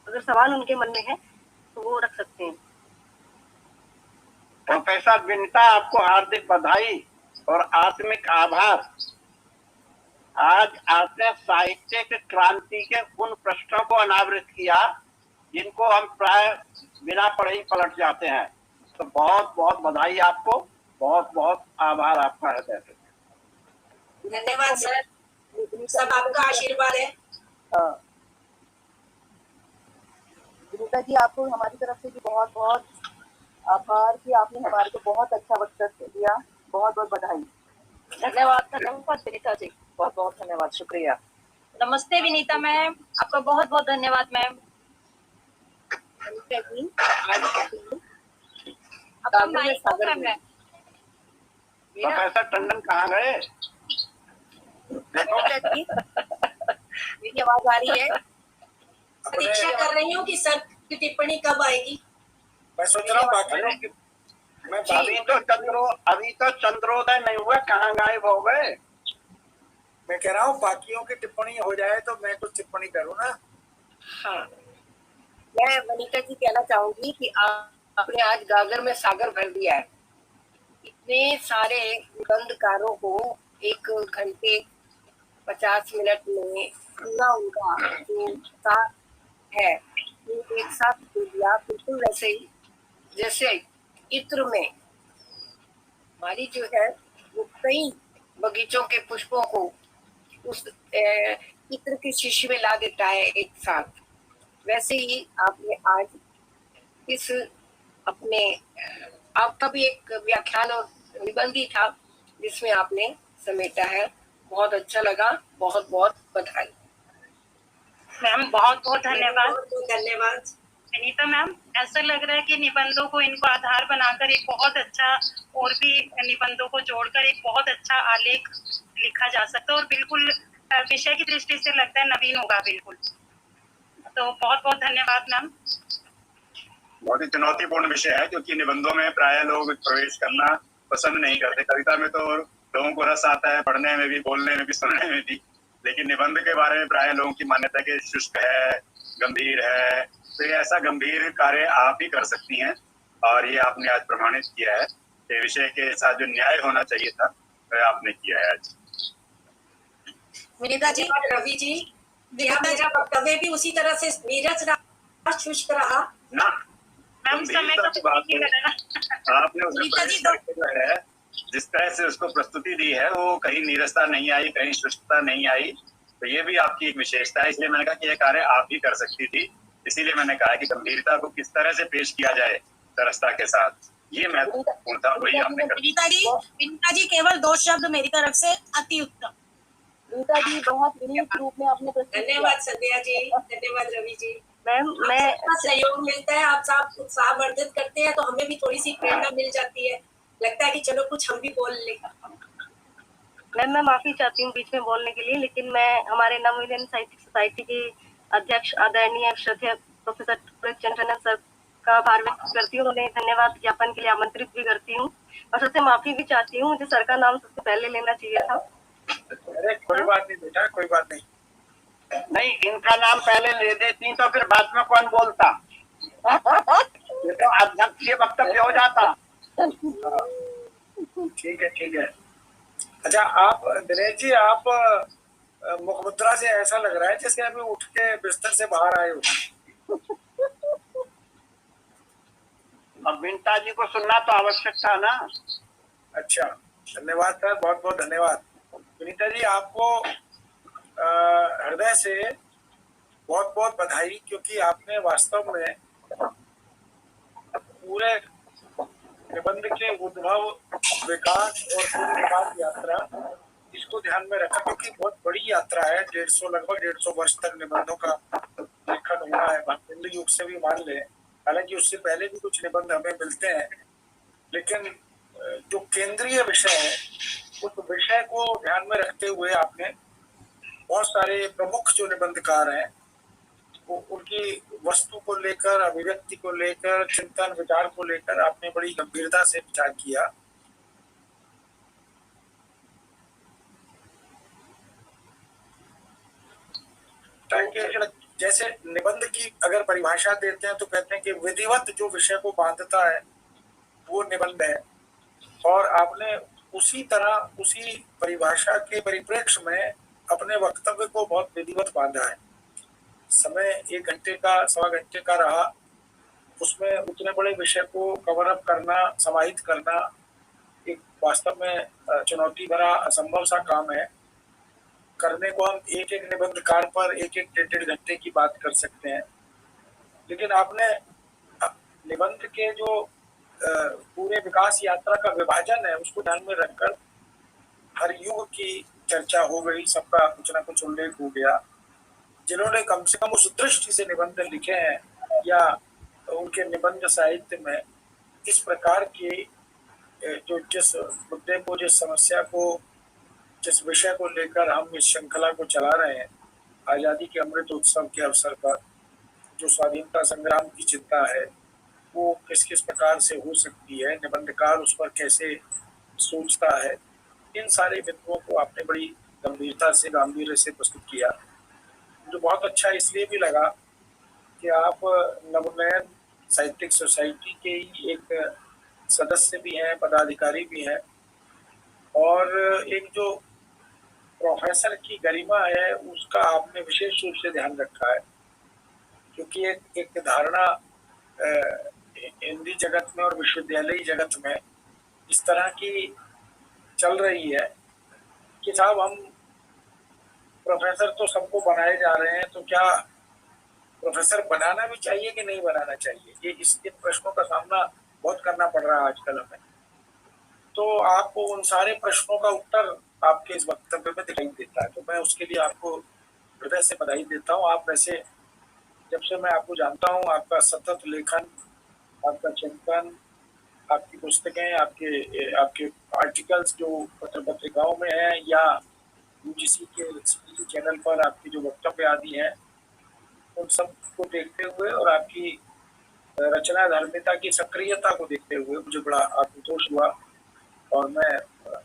अगर सवाल उनके मन में है तो वो रख सकते हैं। प्रोफेसर विनीता, आपको हार्दिक बधाई और आत्मिक आभार। आज आपने साहित्यिक क्रांति के उन प्रश्नों को अनावृत किया जिनको हम प्राय बिना पढ़े ही पलट जाते हैं। तो बहुत बहुत बधाई आपको, बहुत बहुत आभार आपका हृदय से। धन्यवाद सर, सब आपका आशीर्वाद है। विनीता जी, आपको हमारी तरफ से भी बहुत बहुत आभार कि आपने हमारे को बहुत अच्छा वक्तव्य दिया। बहुत बहुत बधाई। धन्यवाद विनीता जी, बहुत बहुत धन्यवाद, शुक्रिया। नमस्ते विनीता मैम, आपका बहुत बहुत धन्यवाद मैम। प्रोफेसर टंडन कहाँ गए? मेरी आवाज आ रही है? प्रतीक्षा कर रही हूँ कि सर की टिप्पणी कब आएगी। मैं सोच रहा हूँ बाकी मैं अभी तो चंद्रोदय नहीं हुआ, कहाँ गायब हो गए? मैं कह रहा हूँ बाकियों की टिप्पणी हो जाए तो मैं कुछ टिप्पणी करूँ ना। हाँ, मैं वनीता जी कहना चाहूंगी कि आपने आज गागर में सागर भर दिया है। इतने सारे निबंधकारों को 1 घंटे 50 मिनट में पूरा उनका जो साथ है वो एक साथ दे दिया, बिल्कुल वैसे ही जैसे इत्र में हमारी जो है वो कई बगीचों के पुष्पों को उस इत्र की शीशी में ला देता है एक साथ, वैसे ही आपने आज इस अपने आपका भी एक व्याख्यान और निबंध ही था जिसमें आपने समेटा है। बहुत अच्छा लगा, बहुत बहुत बधाई मैम। बहुत बहुत धन्यवाद। धन्यवाद विनीता मैम, ऐसा लग रहा है कि निबंधों को इनको आधार बनाकर एक बहुत अच्छा और भी निबंधों को जोड़कर एक बहुत अच्छा आलेख लिखा जा सकता है और बिल्कुल विषय की दृष्टि से लगता है नवीन होगा बिल्कुल। तो बहुत बहुत धन्यवाद मैम। बहुत ही चुनौतीपूर्ण विषय है क्योंकि निबंधों में प्राय लोग प्रवेश करना पसंद नहीं करते। कविता में तो लोगों को रस आता है, पढ़ने में भी, बोलने में भी, सुनने में भी, लेकिन निबंध के बारे में प्राय लोगों की मान्यता कि शुष्क है, गंभीर है। तो ये ऐसा गंभीर कार्य आप ही कर सकती हैं और ये आपने आज प्रमाणित किया है। ये विषय के साथ जो न्याय होना चाहिए था वह आपने किया है आज। विनीता जी, रवि जी, मेरा वक्तव्य भी उसी तरह से नीरज रहा, शुष्क रहा ना मैम, समय का आपने जो है जिस तरह से उसको प्रस्तुति दी है वो कहीं नीरसता नहीं आई, कहीं शुष्कता नहीं आई। तो ये भी आपकी एक विशेषता है, इसलिए मैंने कहा कि ये कार्य आप ही कर सकती थी। इसीलिए मैंने कहा कि गंभीरता को किस तरह से पेश किया जाए सरसता के साथ, ये महत्वपूर्ण था, वही आपने कर। विनीता जी केवल 2 शब्द मेरी तरफ से, अति उत्तम। विनीता जी बहुत विनीत रूप में आपने धन्यवाद संध्या जी, धन्यवाद रवि जी। मैम, मैं सहयोग मिलता है, आप सब उत्साह वर्धित करते हैं तो हमें भी थोड़ी सी प्रेरणा मिल जाती है, लगता है कि चलो कुछ हम भी बोल लें। मैम, मैं माफी चाहती हूँ बीच में बोलने के लिए, लेकिन मैं हमारे नवोदित साहित्यिक सोसाइटी के अध्यक्ष आदरणीय श्रद्धेय प्रोफेसर चंद्रन सर का आभार व्यक्त करती हूँ। उन्हें धन्यवाद ज्ञापन के लिए आमंत्रित भी करती हूँ और सबसे माफी भी चाहती हूँ, मुझे सर का नाम सबसे पहले लेना चाहिए था। अरे कोई बात नहीं बेटा, कोई बात नहीं। नहीं, इनका नाम पहले ले देती तो फिर बाद में कौन बोलता? ये तो अध्यक्ष के वक्तव्य हो जाता। ठीक है, ठीक है। अच्छा, आप दिनेश जी, आप मुखमुद्रा से ऐसा लग रहा है जैसे अभी उठ के बिस्तर से बाहर आए हो। अब विनीता जी को सुनना तो आवश्यक था ना। अच्छा, धन्यवाद सर, बहुत बहुत धन्यवाद। विनीता जी, आपको हृदय से बहुत बहुत बधाई, क्योंकि आपने वास्तव में पूरे निबंध के उद्भव, विकास और पूरी विकास यात्रा इसको ध्यान में रखा, क्योंकि बहुत बड़ी यात्रा है। लगभग 150 वर्ष तक निबंधों का लेखन हुआ है, हिंदू युग से भी मान ले। हालांकि उससे पहले भी कुछ निबंध हमें मिलते हैं, लेकिन जो केंद्रीय विषय है उस विषय को ध्यान में रखते हुए आपने बहुत सारे प्रमुख जो निबंधकार हैं वो उनकी वस्तु को लेकर, अभिव्यक्ति को लेकर, चिंतन विचार को लेकर आपने बड़ी गंभीरता से विचार किया। जैसे निबंध की अगर परिभाषा देते हैं तो कहते हैं कि विधिवत जो विषय को बांधता है वो निबंध है, और आपने उसी तरह उसी परिभाषा के परिप्रेक्ष्य में अपने वक्तव्य को बहुत विधिवत बांधा है। समय 1 घंटे का, सवा घंटे का रहा, उसमें उतने बड़े विषय को कवर अप करना, समाहित करना एक वास्तव में चुनौती भरा, असंभव सा काम है। करने को हम एक एक निबंधकार पर 1-1, 1.5 घंटे की बात कर सकते हैं, लेकिन आपने निबंध के जो पूरे विकास यात्रा का विभाजन है उसको ध्यान में रखकर हर युग की चर्चा हो गई, सबका कुछ ना कुछ उल्लेख हो गया। जिन्होंने कम से कम उस दृष्टि से निबंध लिखे हैं या उनके निबंध साहित्य में इस प्रकार की जो जिस मुद्दे को, जिस समस्या को, जिस विषय को लेकर हम इस श्रृंखला को चला रहे हैं, आज़ादी के अमृत उत्सव के अवसर पर जो स्वाधीनता संग्राम की चिंता है वो किस किस प्रकार से हो सकती है, निबंधकार उस पर कैसे सोचता है, इन सारे बिंदुओं को आपने बड़ी गंभीरता से, गांभीर्य से प्रस्तुत किया। जो बहुत अच्छा इसलिए भी लगा कि आप नवोन्नयन साहित्यिक सोसाइटी के ही एक सदस्य भी हैं, पदाधिकारी भी हैं, और एक जो प्रोफेसर की गरिमा है उसका आपने विशेष रूप से ध्यान रखा है, क्योंकि एक धारणा हिंदी जगत में और विश्वविद्यालयी जगत में इस तरह की चल रही है कि साहब हम प्रोफेसर तो सबको बनाए जा रहे हैं, तो क्या प्रोफेसर बनाना भी चाहिए कि नहीं बनाना चाहिए? ये इन प्रश्नों का सामना बहुत करना पड़ रहा है आजकल हमें। तो आपको उन सारे प्रश्नों का उत्तर आपके इस वक्तव्य में दिखाई देता है, तो मैं उसके लिए आपको हृदय से बधाई देता हूँ। आप वैसे जब से मैं आपको जानता हूँ, आपका सतत लेखन, आपका चिंतन, आपकी पुस्तकें, आपके आर्टिकल्स जो पत्रिकाओं में हैं या यूजीसी के चैनल पर आपके जो वक्तव्य आदि हैं, उन सब को देखते हुए और आपकी रचना धर्मिता की सक्रियता को देखते हुए मुझे बड़ा आत्मतोष हुआ, और मैं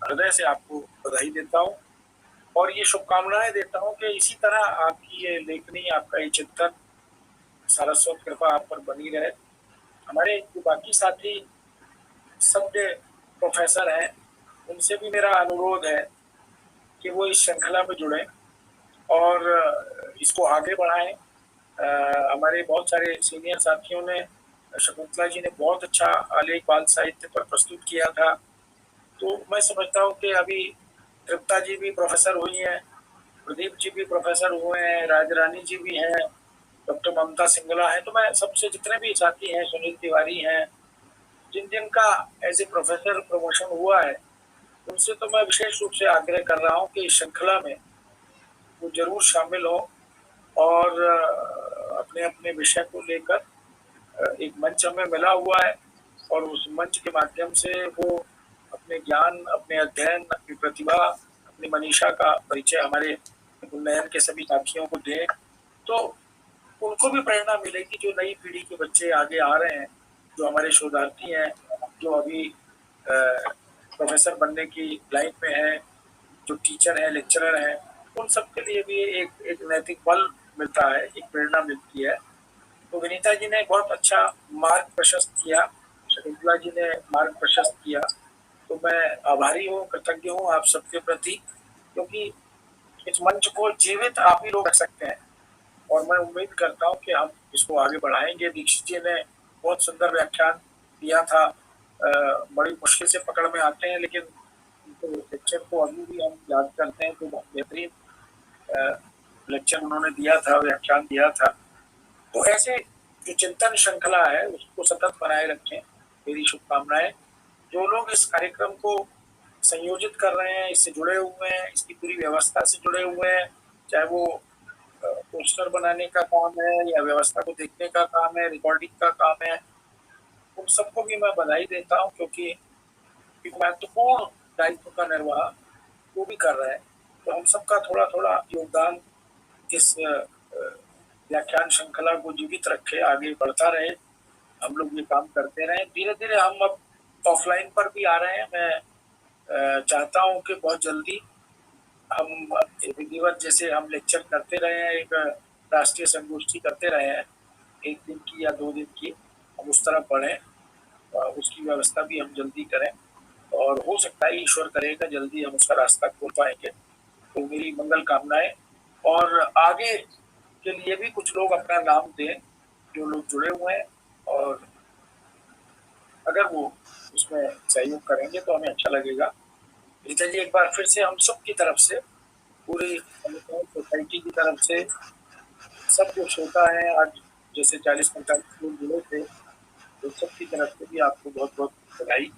हृदय से आपको बधाई देता हूँ और ये शुभकामनाएं देता हूँ कि इसी तरह आपकी ये लेखनी, आपका ये चिंतन, सारस्वत कृपा आप पर बनी रहे। हमारे जो बाकी साथी सब प्रोफेसर हैं उनसे भी मेरा अनुरोध है कि वो इस श्रृंखला में जुड़े और इसको आगे बढ़ाएं। हमारे बहुत सारे सीनियर साथियों ने, शकुंतला जी ने बहुत अच्छा आलेख बाल साहित्य पर प्रस्तुत किया था, तो मैं समझता हूँ कि अभी तृप्ता जी भी प्रोफेसर हुई हैं, प्रदीप जी भी प्रोफेसर हुए हैं, राजरानी जी भी हैं, डॉक्टर ममता सिंगला है, तो मैं सबसे जितने भी साथी हैं, सुनील तिवारी हैं, जिन जिन का एज ए प्रोफेसर प्रमोशन हुआ है, उनसे तो मैं विशेष रूप से आग्रह कर रहा हूँ कि इस श्रृंखला में वो जरूर शामिल हो और अपने अपने विषय को लेकर एक मंच हमें मिला हुआ है और उस मंच के माध्यम से वो अपने ज्ञान, अपने अध्ययन, अपनी प्रतिभा, अपनी मनीषा का परिचय हमारे उन्नयन के सभी साथियों को दें, तो उनको भी प्रेरणा मिलेगी। जो नई पीढ़ी के बच्चे आगे आ रहे हैं, जो हमारे शोधार्थी हैं, जो अभी प्रोफेसर बनने की लाइन में हैं, जो टीचर हैं, लेक्चरर हैं, उन सब के लिए भी एक नैतिक बल मिलता है, एक प्रेरणा मिलती है। तो विनीता जी ने बहुत अच्छा मार्ग प्रशस्त किया, शकुंतला जी ने मार्ग प्रशस्त किया, तो मैं आभारी हूँ, कृतज्ञ हूँ आप सबके प्रति, क्योंकि इस मंच को जीवित आप ही लोग रख सकते हैं और मैं उम्मीद करता हूँ कि हम इसको आगे बढ़ाएंगे। दीक्षित जी ने बहुत सुंदर व्याख्यान दिया था, बड़ी मुश्किल से पकड़ में आते हैं, लेकिन उनको लेक्चर को अभी भी हम याद करते हैं, तो बहुत बेहतरीन लेक्चर उन्होंने दिया था, व्याख्यान दिया था। तो ऐसे जो चिंतन श्रृंखला है उसको सतत बनाए रखें, मेरी शुभकामनाएं। जो लोग इस कार्यक्रम को संयोजित कर रहे हैं, इससे जुड़े हुए हैं, इसकी पूरी व्यवस्था से जुड़े हुए हैं, चाहे वो पोस्टर बनाने का काम है या व्यवस्था को देखने का काम है, रिकॉर्डिंग का काम है, उन सबको भी मैं बधाई देता हूँ, क्योंकि एक महत्वपूर्ण दायित्व का निर्वाह वो भी कर रहे हैं। तो हम सबका थोड़ा थोड़ा योगदान इस व्याख्यान श्रृंखला को जीवित रखे, आगे बढ़ता रहे, हम लोग ये काम करते रहे। धीरे धीरे हम अब ऑफलाइन पर भी आ रहे हैं। मैं चाहता हूँ कि बहुत जल्दी हम विधिवत जैसे हम लेक्चर करते रहे हैं, एक राष्ट्रीय संगोष्ठी करते रहे हैं 1 दिन की या 2 दिन की, हम उस तरफ बढ़ें, उसकी व्यवस्था भी हम जल्दी करें और हो सकता है ईश्वर करेगा जल्दी हम उसका रास्ता खोल पाएंगे। तो मेरी मंगल कामनाएं, और आगे के लिए भी कुछ लोग अपना नाम दें जो लोग जुड़े हुए हैं, और अगर वो उसमें सहयोग करेंगे तो हमें अच्छा लगेगा। रीता जी, एक बार फिर से हम सब की तरफ से, पूरी सोसाइटी की तरफ से, सब जो श्रोता है आज जैसे 40-45 लोग जुड़े थे, तो सबकी तरफ से भी आपको बहुत बहुत बधाई,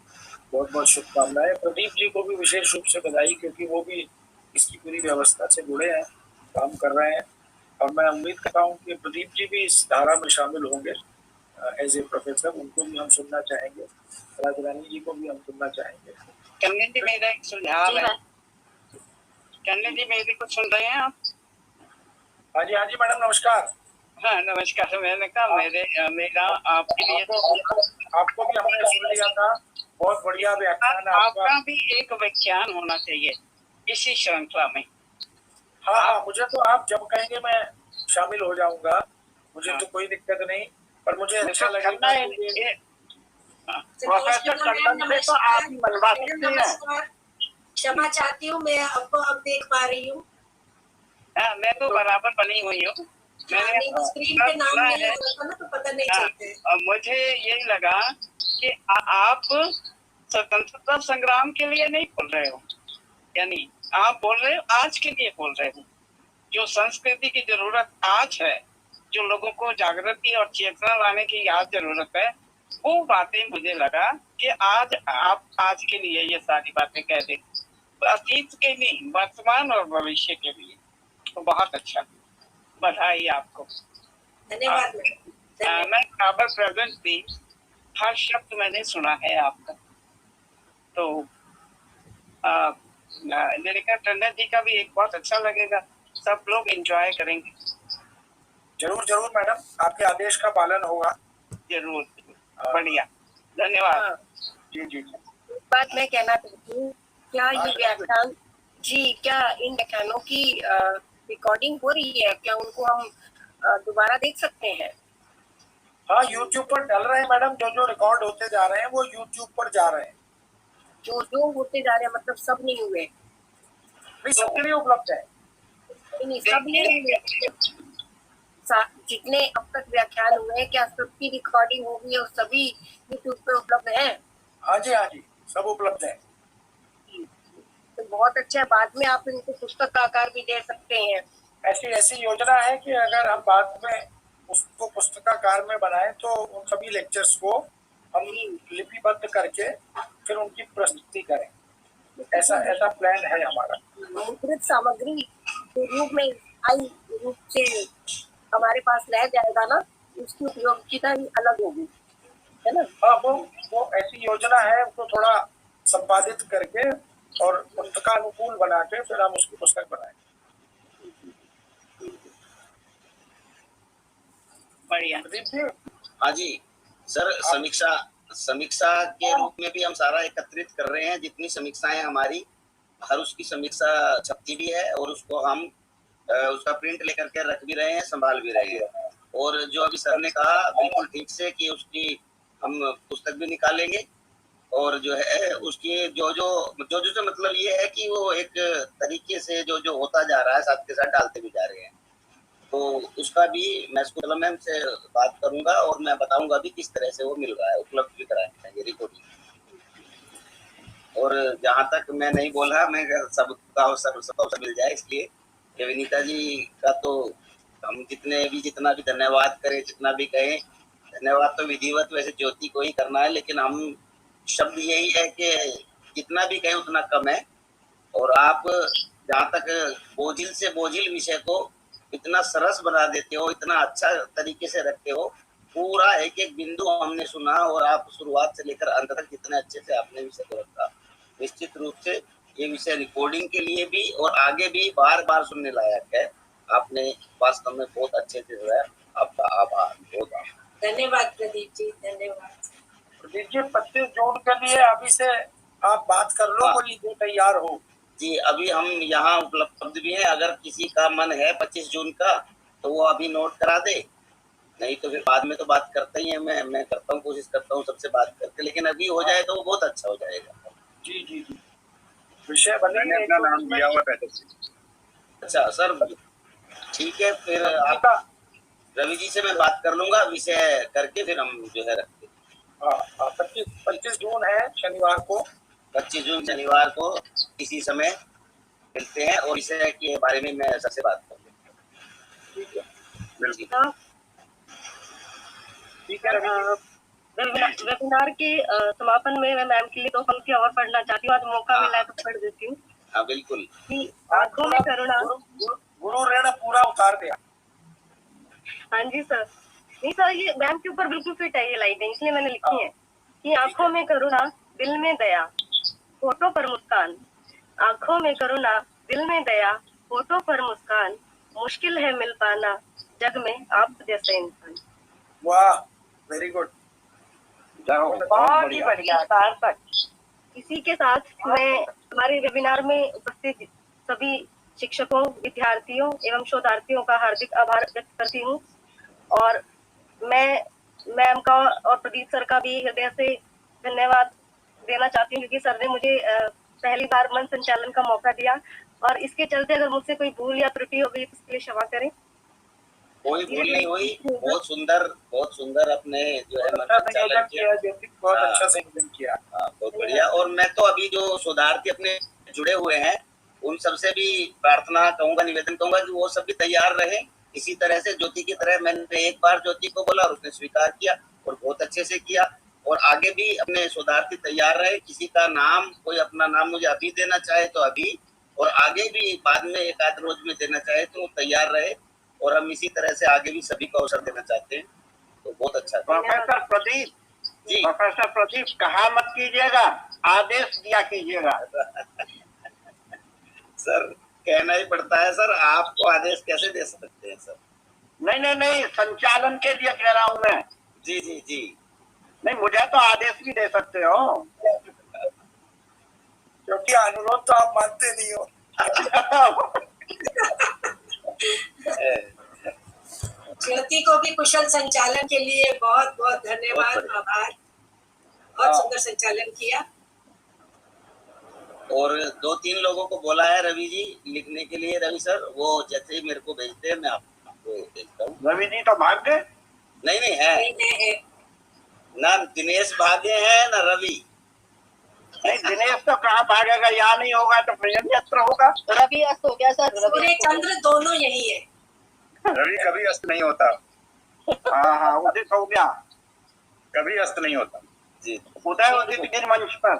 बहुत बहुत शुभकामनाएं। प्रदीप जी को भी विशेष रूप से बधाई, क्योंकि वो भी इसकी पूरी व्यवस्था से जुड़े हैं, काम कर रहे हैं, और मैं उम्मीद करता हूँ कि प्रदीप जी भी इस धारा में शामिल होंगे एज ए प्रोफेसर। उनको भी हम सुनना चाहेंगे, राजरानी जी को भी हम सुनना चाहेंगे। कन्या जी, मेरा एक सुझाव है। कन्या जी, मेरी कुछ सुन रहे हैं आप? हाँ जी मैडम, नमस्कार। हाँ नमस्कार। मैंने कहा मेरा आपके लिए आपको भी हमने सुन लिया था, बहुत बढ़िया व्याख्यान आपका भी एक व्याख्यान होना चाहिए इसी श्रृंखला में। हाँ, मुझे तो आप जब कहेंगे मैं शामिल हो जाऊंगा, मुझे तो कोई दिक्कत नहीं, पर मुझे अच्छा लगेगा। प्रोफेसर टंडन से तो आप ही मिलवा सकते हैं। क्षमा चाहती हूँ, मैं आपको अब देख पा रही हूँ। मैं तो बराबर बनी हुई हूँ। मैंने स्क्रीन पे नाम नहीं आ रहा था ना, तो पता नहीं चलता। मुझे यही लगा कि आप स्वतंत्रता संग्राम के लिए नहीं बोल रहे हो, यानी आप बोल रहे हो आज के लिए बोल रहे हो। जो संस्कृति की जरूरत आज है, जो लोगों को जागृति और चेतना लाने की आज जरूरत है, वो बातें मुझे लगा कि आज आप आज के लिए ये सारी बातें कह दें, अतीत के नहीं वर्तमान और भविष्य के लिए। तो बहुत अच्छा, बधाई आपको। धन्यवाद। मैं खबर प्रेजेंट थी, हर शब्द मैंने सुना है आपका। तो निरिका टंडन जी का भी एक बहुत अच्छा लगेगा, सब लोग एंजॉय करेंगे। जरूर मैडम, आपके आदेश का पालन होगा। जरूर। बढ़िया, धन्यवाद। जी। एक बात मैं कहना चाहती हूँ, क्या ये व्याख्यान क्या इन व्याख्यानों की रिकॉर्डिंग हो रही है? क्या उनको हम दोबारा देख सकते हैं? हाँ, यूट्यूब पर डल रहे हैं मैडम, जो रिकॉर्ड होते जा रहे हैं वो यूट्यूब पर जा रहे हैं। जो होते जा रहे हैं, मतलब सब नहीं हुए? नहीं, सबके लिए उपलब्ध है। नहीं, सब नहीं हुए। जितने अब तक व्याख्यान हुए हैं, क्या सबकी रिकॉर्डिंग होगी और सभी यूट्यूब पे उपलब्ध है? हाँ जी, सब उपलब्ध है। तो बहुत अच्छा है, बाद में आप इनको पुस्तक का आकार भी दे सकते हैं। ऐसी योजना है कि अगर हम बाद में उसको पुस्तकाकार में बनाएं तो उन सभी लेक्चर्स को हम लिपिबद्ध करके फिर उनकी प्रस्तुति करें। ऐसा प्लान है हमारा। मुद्रित सामग्री के रूप में स्थायी रूप से हमारे पास रह जाएगा ना, उसकी उपयोगिता ही अलग होगी, है ना? हाँ, वो ऐसी योजना है, उसको थोड़ा संपादित करके और पुस्तकानुकूल बना के फिर हम उसकी पुस्तक बनाएं। बढ़िया। हाँ जी सर, समीक्षा के रूप में भी हम सारा एकत्रित कर रहे हैं, जितनी समीक्षाएं हमारी, हर उसकी समीक्षा छपती भी है और उसको हम उसका प्रिंट लेकर के रख भी रहे हैं, संभाल भी रहे हैं। और जो अभी सर ने कहा बिल्कुल ठीक से कि उसकी हम पुस्तक भी निकालेंगे, और जो है उसकी जो मतलब ये है कि वो एक तरीके से जो होता जा रहा है साथ के साथ डालते भी जा रहे हैं। तो उसका भी मैं स्कूल मैम से बात करूंगा और मैं बताऊंगा भी किस तरह से वो मिल रहा है, उपलब्ध भी कराएंगे रिकॉर्डिंग। और जहाँ तक मैं नहीं बोल रहा, मैं सबका अवसर मिल जाए इसलिए कि विनीता जी का तो हम जितना भी धन्यवाद करें, जितना भी कहें, धन्यवाद तो विधिवत वैसे ज्योति को ही करना है, लेकिन हम शब्द यही है कि जितना भी कहें उतना कम है। और आप जहाँ तक बोझिल से बोझिल विषय को इतना सरस बना देते हो, इतना अच्छा तरीके से रखते हो, पूरा एक एक बिंदु हमने सुना और आप शुरुआत से लेकर अंत तक जितने अच्छे से आपने विषय को रखा, निश्चित रूप से ये विषय रिकॉर्डिंग के लिए भी और आगे भी बार बार सुनने लायक है। आपने वास्तव में बहुत अच्छे से जो है, आपका आभार, बहुत आभार। धन्यवाद प्रदीप जी, धन्यवाद। प्रदीप जी 25 जून के लिए अभी से आप बात कर लो, कोई जो तैयार हो। जी, अभी हम यहाँ उपलब्ध भी हैं, अगर किसी का मन है 25 जून का तो वो अभी नोट करा दे, नहीं तो फिर बाद में तो बात करते ही है। मैं करता हूँ, कोशिश करता हूँ सबसे बात करके, लेकिन अभी हो जाए तो वो बहुत अच्छा हो जाएगा। जी जी जी, विषय बने मैंने अपना नाम दिया हुआ पहले से। अच्छा सर, ठीक है, फिर आप रवि जी से मैं बात कर लूंगा विषय करके, फिर हम जो है रखते हैं। 25 जून है शनिवार को, 25 जून शनिवार को इसी समय मिलते हैं और विषय के बारे में मैं सबसे बात करूँगा। ठीक है, बिल्कुल ठीक है रवि जी। वेबिनार के समापन में मैं मैम के लिए 2 पंक्तियां और पढ़ना चाहती हूँ, आज मौका मिला है तो पढ़ देती हूँ। हाँ बिल्कुल। कि आंखों में करुणा, गुरु ऋण पूरा उतार दिया। हाँ जी सर, नहीं सर ये मैम के ऊपर बिल्कुल फिट है ये लाइटें, इसलिए मैंने लिखी है कि आंखों में करुणा, दिल में दया, फोटो पर मुस्कान। आंखों में करुणा, दिल में दया, फोटो पर मुस्कान, मुश्किल है मिल पाना जग में आप जैसे इंसान। वाह, वेरी गुड, बहुत ही बढ़िया, सार्थक। इसी के साथ मैं हमारे वेबिनार में उपस्थित सभी शिक्षकों, विद्यार्थियों एवं शोधार्थियों का हार्दिक आभार व्यक्त करती हूँ और मैं मैम का और प्रदीप सर का भी हृदय से धन्यवाद देना चाहती हूँ, क्योंकि सर ने मुझे पहली बार मंच संचालन का मौका दिया और इसके चलते अगर मुझसे कोई भूल या त्रुटि हो गई तो इसके लिए क्षमा करें। कोई भूल नहीं हुई, बहुत सुंदर अपने जो है मंच संचालन किया, बहुत अच्छा संयोजन किया। बहुत बढ़िया। और मैं तो अभी जो शोधार्थी अपने जुड़े हुए हैं उन सबसे भी प्रार्थना कहूंगा, निवेदन कहूंगा कि वो सब भी तैयार रहे इसी तरह से। ज्योति की तरह मैंने एक बार ज्योति को बोला और उसने स्वीकार किया और बहुत अच्छे से किया, और आगे भी अपने शोधार्थी तैयार रहे। किसी का नाम, कोई अपना नाम मुझे अभी देना चाहे तो अभी, और आगे भी बाद में एक आध रोज में देना चाहे तो तैयार रहे, और हम इसी तरह से आगे भी सभी को अवसर देना चाहते हैं। तो बहुत अच्छा। प्रोफेसर प्रदीप जी, प्रोफेसर प्रदीप कहा मत कीजिएगा, आदेश दिया कीजिएगा। सर कहना ही पड़ता है सर, आपको आदेश कैसे दे सकते हैं सर? नहीं, संचालन के लिए कह रहा हूँ मैं। जी जी जी, नहीं, मुझे तो आदेश भी दे सकते हो, क्योंकि अनुरोध तो आप मानते नहीं हो। ज्योति को भी कुशल संचालन के लिए बहुत बहुत धन्यवाद, आभार। बहुत सुंदर संचालन किया। और 2-3 लोगों को बोला है रवि जी लिखने के लिए। रवि सर वो जैसे ही मेरे को भेजते हैं मैं आपको भेजता हूँ। रवि जी तो भाग गए। नहीं है ना, दिनेश भागे हैं ना रवि। नहीं, दिनेश तो कहाँ भागेगा, यहाँ नहीं होगा तो फिर यत्र होगा। रवि अस्त हो गया सर, सूर्य चंद्र दोनों यही है। रवि कभी अस्त नहीं होता। हाँ, उदित हो गया, कभी अस्त नहीं होता जी। उदय उदित गिर मंच पर।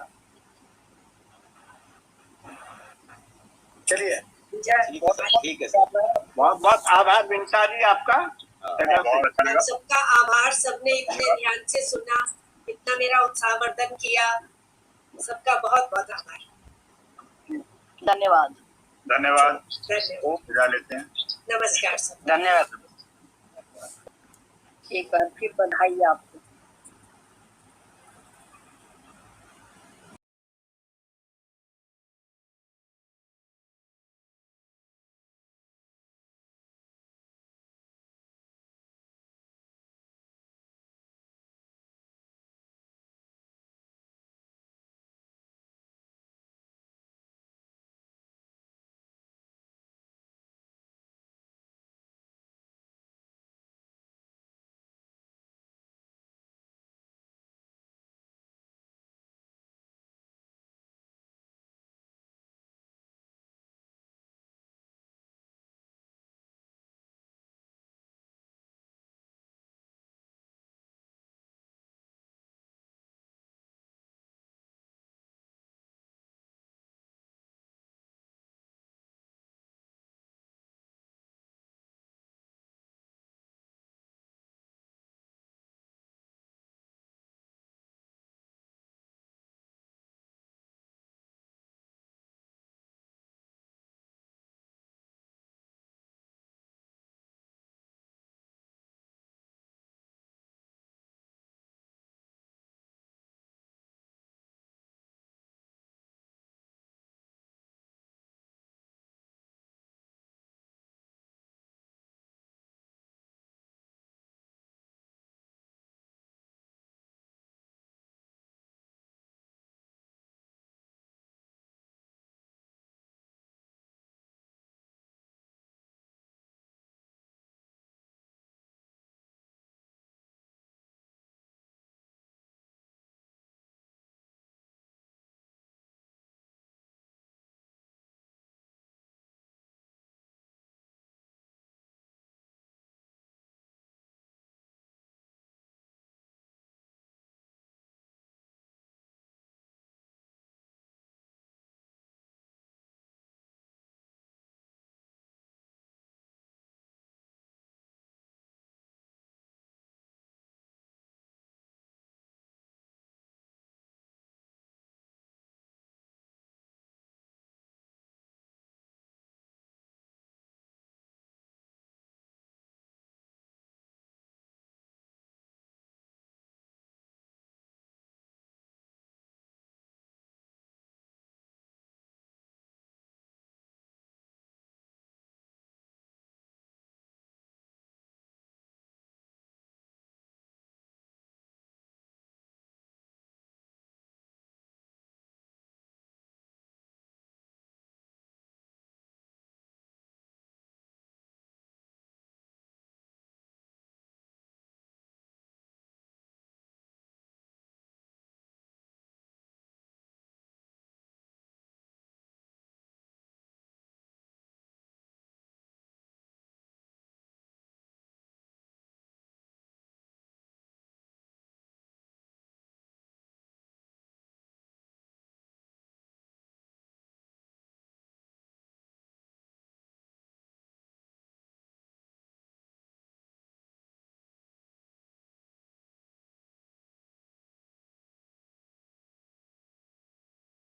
चलिए, ठीक है सर, बहुत बहुत आभार विनीता जी आपका। सबका आभार, सबने इतने ध्यान से सुना, इतना मेरा उत्साहवर्धन किया, सबका बहुत बहुत आभार। धन्यवाद। विदा लेते हैं। नमस्कार सर। धन्यवाद। एक बार फिर बधाई आपको।